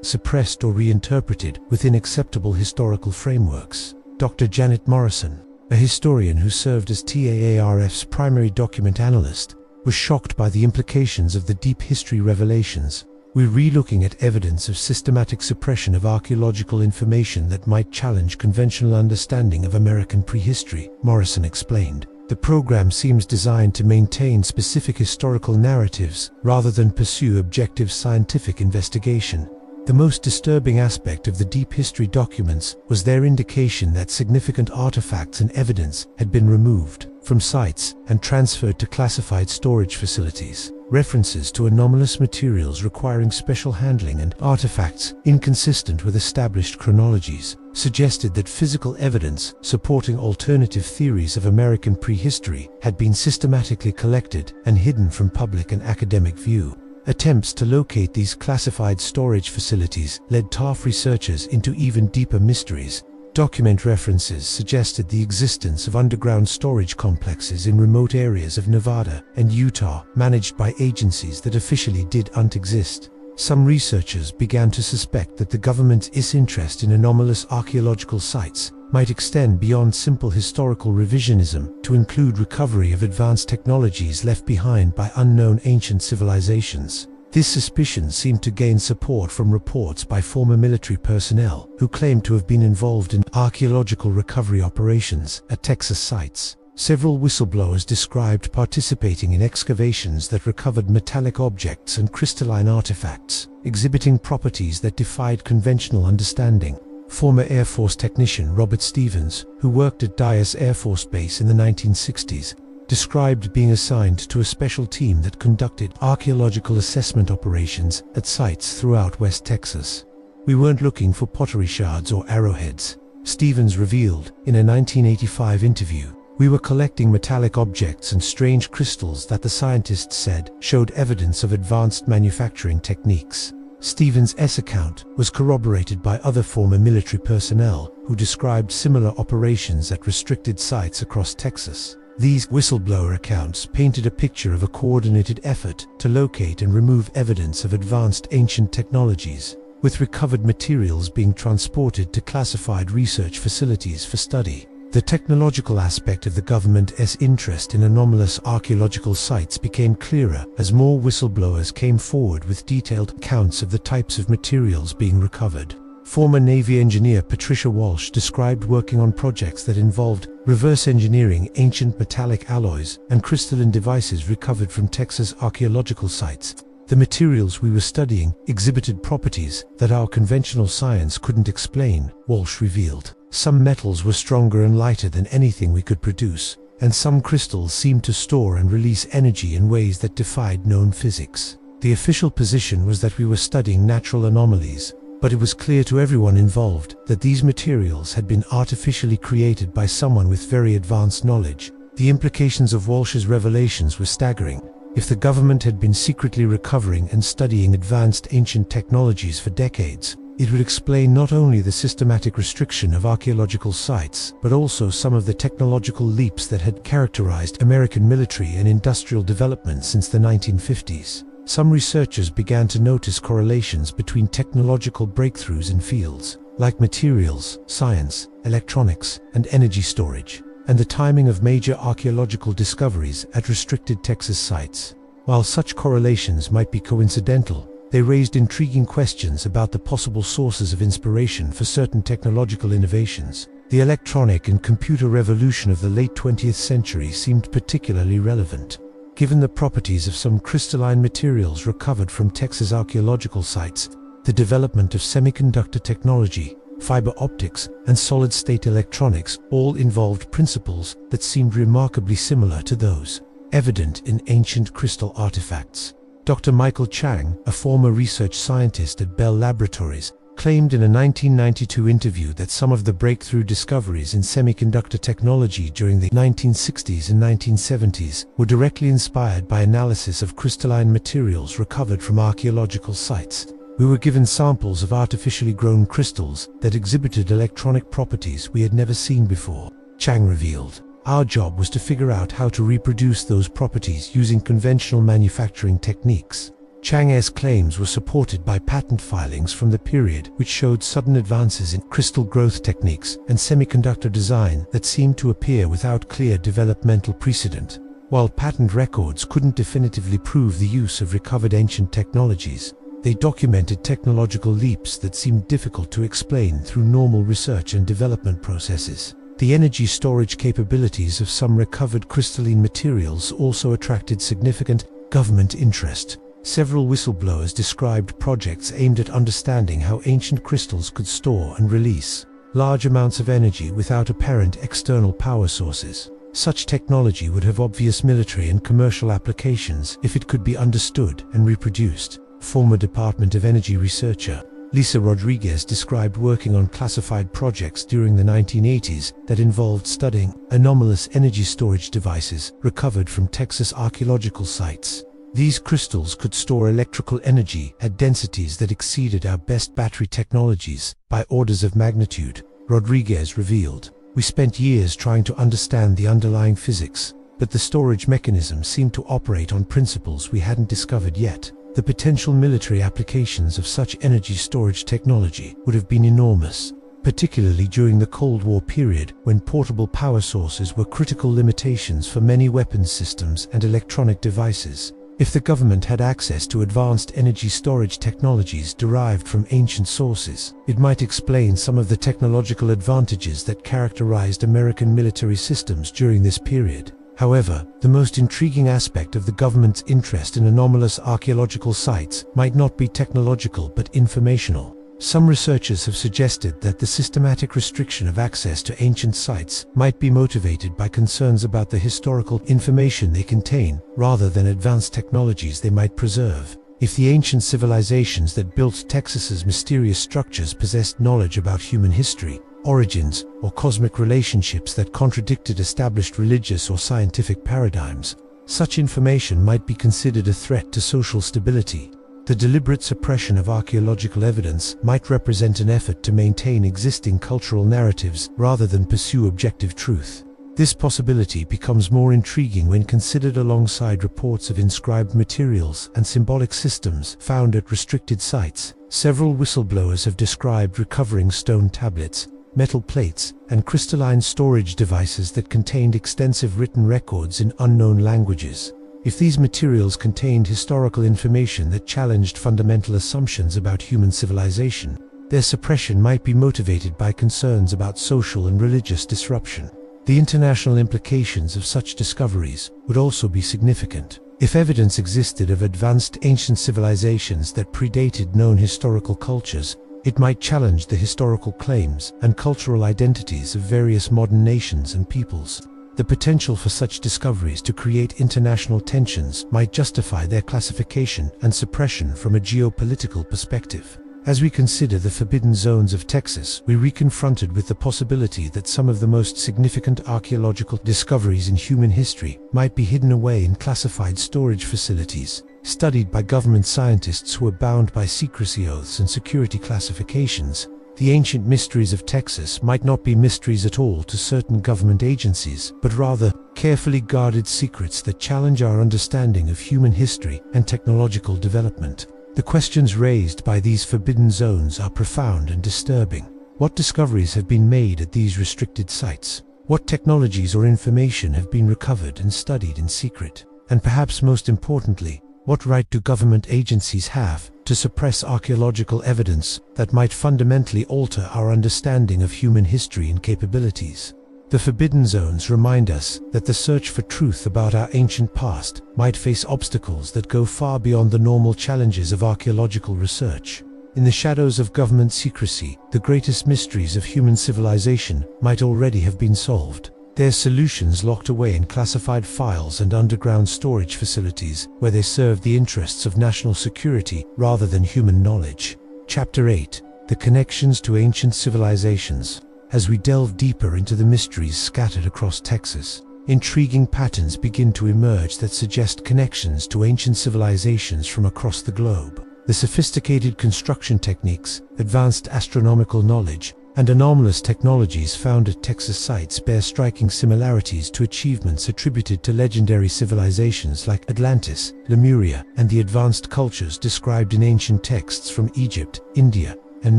suppressed or reinterpreted within acceptable historical frameworks. Dr. Janet Morrison, a historian who served as TAARF's primary document analyst, was shocked by the implications of the deep history revelations. "We're re-looking at evidence of systematic suppression of archaeological information that might challenge conventional understanding of American prehistory," Morrison explained. The program seems designed to maintain specific historical narratives rather than pursue objective scientific investigation. The most disturbing aspect of the deep history documents was their indication that significant artifacts and evidence had been removed from sites and transferred to classified storage facilities. References to anomalous materials requiring special handling and artifacts inconsistent with established chronologies suggested that physical evidence supporting alternative theories of American prehistory had been systematically collected and hidden from public and academic view. Attempts to locate these classified storage facilities led TARF researchers into even deeper mysteries. Document references suggested the existence of underground storage complexes in remote areas of Nevada and Utah managed by agencies that officially didn't exist. Some researchers began to suspect that the government's interest in anomalous archaeological sites might extend beyond simple historical revisionism to include recovery of advanced technologies left behind by unknown ancient civilizations. This suspicion seemed to gain support from reports by former military personnel who claimed to have been involved in archaeological recovery operations at Texas sites. Several whistleblowers described participating in excavations that recovered metallic objects and crystalline artifacts, exhibiting properties that defied conventional understanding. Former Air Force technician Robert Stevens, who worked at Dyess Air Force Base in the 1960s, described being assigned to a special team that conducted archaeological assessment operations at sites throughout West Texas. "We weren't looking for pottery shards or arrowheads," Stevens revealed in a 1985 interview. "We were collecting metallic objects and strange crystals that the scientists said showed evidence of advanced manufacturing techniques." Stevens' account was corroborated by other former military personnel who described similar operations at restricted sites across Texas. These whistleblower accounts painted a picture of a coordinated effort to locate and remove evidence of advanced ancient technologies, with recovered materials being transported to classified research facilities for study. The technological aspect of the government's interest in anomalous archaeological sites became clearer as more whistleblowers came forward with detailed accounts of the types of materials being recovered. Former Navy engineer Patricia Walsh described working on projects that involved reverse engineering ancient metallic alloys and crystalline devices recovered from Texas archaeological sites. "The materials we were studying exhibited properties that our conventional science couldn't explain," Walsh revealed. "Some metals were stronger and lighter than anything we could produce, and some crystals seemed to store and release energy in ways that defied known physics." The official position was that we were studying natural anomalies, but it was clear to everyone involved that these materials had been artificially created by someone with very advanced knowledge. The implications of Walsh's revelations were staggering. If the government had been secretly recovering and studying advanced ancient technologies for decades, it would explain not only the systematic restriction of archaeological sites, but also some of the technological leaps that had characterized American military and industrial development since the 1950s. Some researchers began to notice correlations between technological breakthroughs in fields like materials, science, electronics, and energy storage, and the timing of major archaeological discoveries at restricted Texas sites. While such correlations might be coincidental, they raised intriguing questions about the possible sources of inspiration for certain technological innovations. The electronic and computer revolution of the late 20th century seemed particularly relevant. Given the properties of some crystalline materials recovered from Texas archaeological sites, the development of semiconductor technology, fiber optics, and solid-state electronics all involved principles that seemed remarkably similar to those evident in ancient crystal artifacts. Dr. Michael Chang, a former research scientist at Bell Laboratories, claimed in a 1992 interview that some of the breakthrough discoveries in semiconductor technology during the 1960s and 1970s were directly inspired by analysis of crystalline materials recovered from archaeological sites. We were given samples of artificially grown crystals that exhibited electronic properties we had never seen before, Chang revealed. Our job was to figure out how to reproduce those properties using conventional manufacturing techniques. Chang's claims were supported by patent filings from the period which showed sudden advances in crystal growth techniques and semiconductor design that seemed to appear without clear developmental precedent. While patent records couldn't definitively prove the use of recovered ancient technologies, they documented technological leaps that seemed difficult to explain through normal research and development processes. The energy storage capabilities of some recovered crystalline materials also attracted significant government interest. Several whistleblowers described projects aimed at understanding how ancient crystals could store and release large amounts of energy without apparent external power sources. Such technology would have obvious military and commercial applications if it could be understood and reproduced. Former Department of Energy researcher Lisa Rodriguez described working on classified projects during the 1980s that involved studying anomalous energy storage devices recovered from Texas archaeological sites. These crystals could store electrical energy at densities that exceeded our best battery technologies by orders of magnitude, Rodriguez revealed. We spent years trying to understand the underlying physics, but the storage mechanism seemed to operate on principles we hadn't discovered yet. The potential military applications of such energy storage technology would have been enormous, particularly during the Cold War period when portable power sources were critical limitations for many weapons systems and electronic devices. If the government had access to advanced energy storage technologies derived from ancient sources, it might explain some of the technological advantages that characterized American military systems during this period. However, the most intriguing aspect of the government's interest in anomalous archaeological sites might not be technological but informational. Some researchers have suggested that the systematic restriction of access to ancient sites might be motivated by concerns about the historical information they contain, rather than advanced technologies they might preserve. If the ancient civilizations that built Texas's mysterious structures possessed knowledge about human history, origins, or cosmic relationships that contradicted established religious or scientific paradigms, such information might be considered a threat to social stability. The deliberate suppression of archaeological evidence might represent an effort to maintain existing cultural narratives rather than pursue objective truth. This possibility becomes more intriguing when considered alongside reports of inscribed materials and symbolic systems found at restricted sites. Several whistleblowers have described recovering stone tablets, metal plates, and crystalline storage devices that contained extensive written records in unknown languages. If these materials contained historical information that challenged fundamental assumptions about human civilization, their suppression might be motivated by concerns about social and religious disruption. The international implications of such discoveries would also be significant. If evidence existed of advanced ancient civilizations that predated known historical cultures, it might challenge the historical claims and cultural identities of various modern nations and peoples. The potential for such discoveries to create international tensions might justify their classification and suppression from a geopolitical perspective. As we consider the forbidden zones of Texas, we are confronted with the possibility that some of the most significant archaeological discoveries in human history might be hidden away in classified storage facilities, studied by government scientists who are bound by secrecy oaths and security classifications. The ancient mysteries of Texas might not be mysteries at all to certain government agencies, but rather carefully guarded secrets that challenge our understanding of human history and technological development. The questions raised by these forbidden zones are profound and disturbing. What discoveries have been made at these restricted sites? What technologies or information have been recovered and studied in secret? And perhaps most importantly, What right do government agencies have to suppress archaeological evidence that might fundamentally alter our understanding of human history and capabilities? The forbidden zones remind us that the search for truth about our ancient past might face obstacles that go far beyond the normal challenges of archaeological research. In the shadows of government secrecy, the greatest mysteries of human civilization might already have been solved. Their solutions locked away in classified files and underground storage facilities where they serve the interests of national security rather than human knowledge. Chapter 8: The Connections to Ancient Civilizations. As we delve deeper into the mysteries scattered across Texas, intriguing patterns begin to emerge that suggest connections to ancient civilizations from across the globe. The sophisticated construction techniques, advanced astronomical knowledge, and anomalous technologies found at Texas sites bear striking similarities to achievements attributed to legendary civilizations like Atlantis, Lemuria, and the advanced cultures described in ancient texts from Egypt, India, and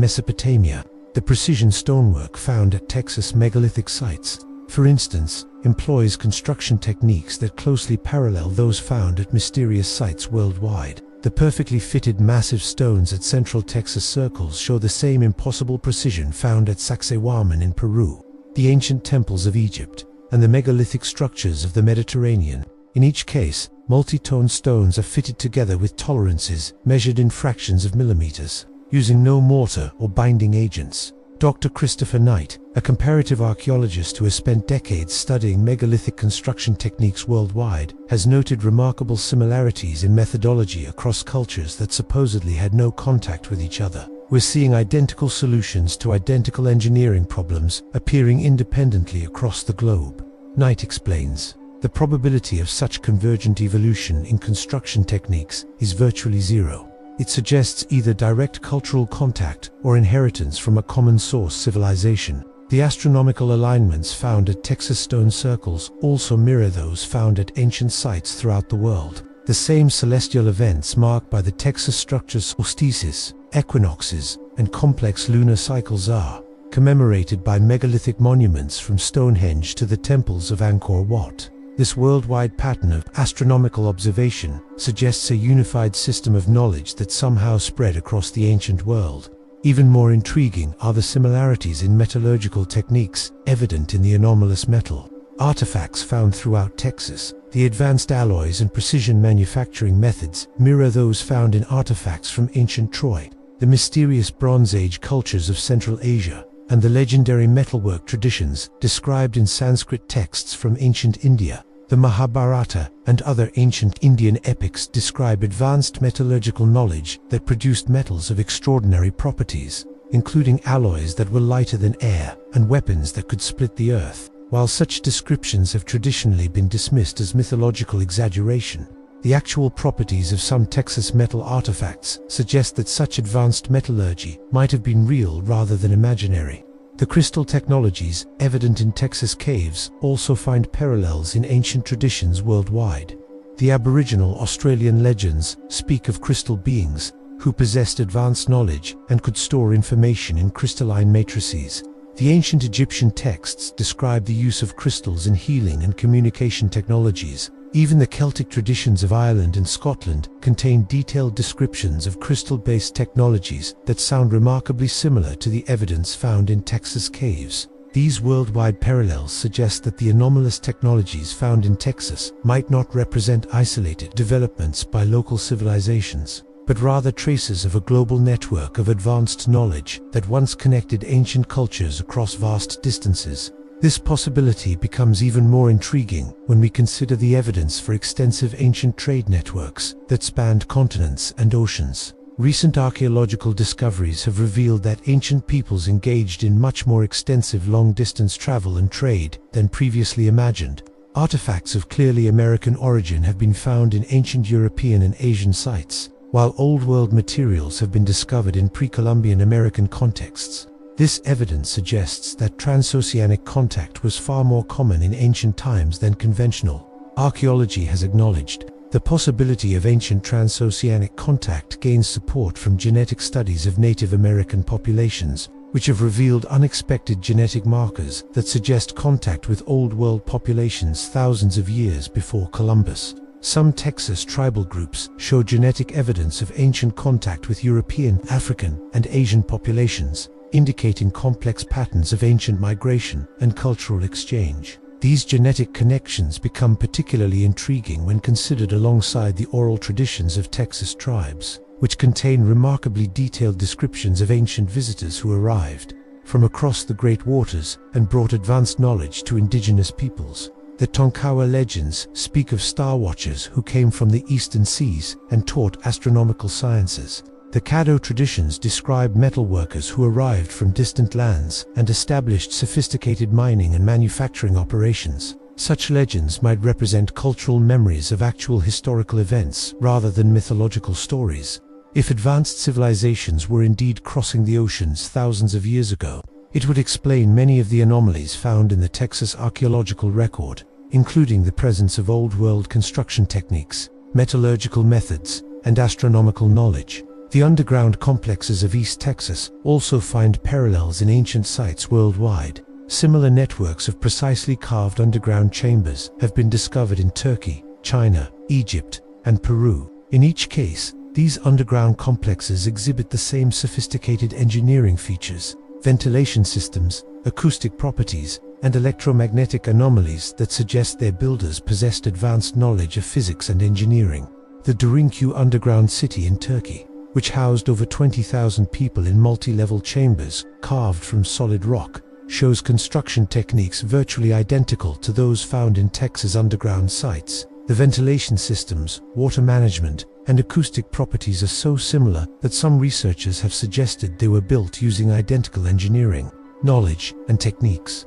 Mesopotamia. The precision stonework found at Texas megalithic sites, for instance, employs construction techniques that closely parallel those found at mysterious sites worldwide. The perfectly fitted massive stones at Central Texas circles show the same impossible precision found at Sacsayhuaman in Peru, the ancient temples of Egypt, and the megalithic structures of the Mediterranean. In each case, multi-tone stones are fitted together with tolerances measured in fractions of millimeters, using no mortar or binding agents. Dr. Christopher Knight, a comparative archaeologist who has spent decades studying megalithic construction techniques worldwide, has noted remarkable similarities in methodology across cultures that supposedly had no contact with each other. We're seeing identical solutions to identical engineering problems appearing independently across the globe. Knight explains, the probability of such convergent evolution in construction techniques is virtually zero. It suggests either direct cultural contact or inheritance from a common source civilization. The astronomical alignments found at Texas stone circles also mirror those found at ancient sites throughout the world. The same celestial events marked by the Texas structures solstices, equinoxes, and complex lunar cycles are commemorated by megalithic monuments from Stonehenge to the temples of Angkor Wat. This worldwide pattern of astronomical observation suggests a unified system of knowledge that somehow spread across the ancient world. Even more intriguing are the similarities in metallurgical techniques evident in the anomalous metal artifacts found throughout Texas. The advanced alloys and precision manufacturing methods mirror those found in artifacts from ancient Troy, the mysterious Bronze Age cultures of Central Asia, and the legendary metalwork traditions described in Sanskrit texts from ancient India. The Mahabharata and other ancient Indian epics describe advanced metallurgical knowledge that produced metals of extraordinary properties, including alloys that were lighter than air and weapons that could split the earth. While such descriptions have traditionally been dismissed as mythological exaggeration, the actual properties of some Texas metal artifacts suggest that such advanced metallurgy might have been real rather than imaginary. The crystal technologies evident in Texas caves also find parallels in ancient traditions worldwide. The Aboriginal Australian legends speak of crystal beings who possessed advanced knowledge and could store information in crystalline matrices. The ancient Egyptian texts describe the use of crystals in healing and communication technologies. Even the Celtic traditions of Ireland and Scotland contain detailed descriptions of crystal-based technologies that sound remarkably similar to the evidence found in Texas caves. These worldwide parallels suggest that the anomalous technologies found in Texas might not represent isolated developments by local civilizations, but rather traces of a global network of advanced knowledge that once connected ancient cultures across vast distances. This possibility becomes even more intriguing when we consider the evidence for extensive ancient trade networks that spanned continents and oceans. Recent archaeological discoveries have revealed that ancient peoples engaged in much more extensive long-distance travel and trade than previously imagined. Artifacts of clearly American origin have been found in ancient European and Asian sites, while Old World materials have been discovered in pre-Columbian American contexts. This evidence suggests that transoceanic contact was far more common in ancient times than conventional. Archaeology has acknowledged the possibility of ancient transoceanic contact gains support from genetic studies of Native American populations, which have revealed unexpected genetic markers that suggest contact with Old World populations thousands of years before Columbus. Some Texas tribal groups show genetic evidence of ancient contact with European, African, and Asian populations, indicating complex patterns of ancient migration and cultural exchange. These genetic connections become particularly intriguing when considered alongside the oral traditions of Texas tribes, which contain remarkably detailed descriptions of ancient visitors who arrived from across the Great Waters and brought advanced knowledge to indigenous peoples. The Tonkawa legends speak of star watchers who came from the eastern seas and taught astronomical sciences. The Caddo traditions describe metal workers who arrived from distant lands and established sophisticated mining and manufacturing operations. Such legends might represent cultural memories of actual historical events rather than mythological stories. If advanced civilizations were indeed crossing the oceans thousands of years ago, it would explain many of the anomalies found in the Texas archaeological record, including the presence of Old World construction techniques, metallurgical methods, and astronomical knowledge. The underground complexes of East Texas also find parallels in ancient sites worldwide. Similar networks of precisely carved underground chambers have been discovered in Turkey, China, Egypt, and Peru. In each case, these underground complexes exhibit the same sophisticated engineering features, ventilation systems, acoustic properties, and electromagnetic anomalies that suggest their builders possessed advanced knowledge of physics and engineering. The Derinkuyu underground city in Turkey, which housed over 20,000 people in multi-level chambers carved from solid rock, shows construction techniques virtually identical to those found in Texas underground sites. The ventilation systems, water management, and acoustic properties are so similar that some researchers have suggested they were built using identical engineering, knowledge, and techniques.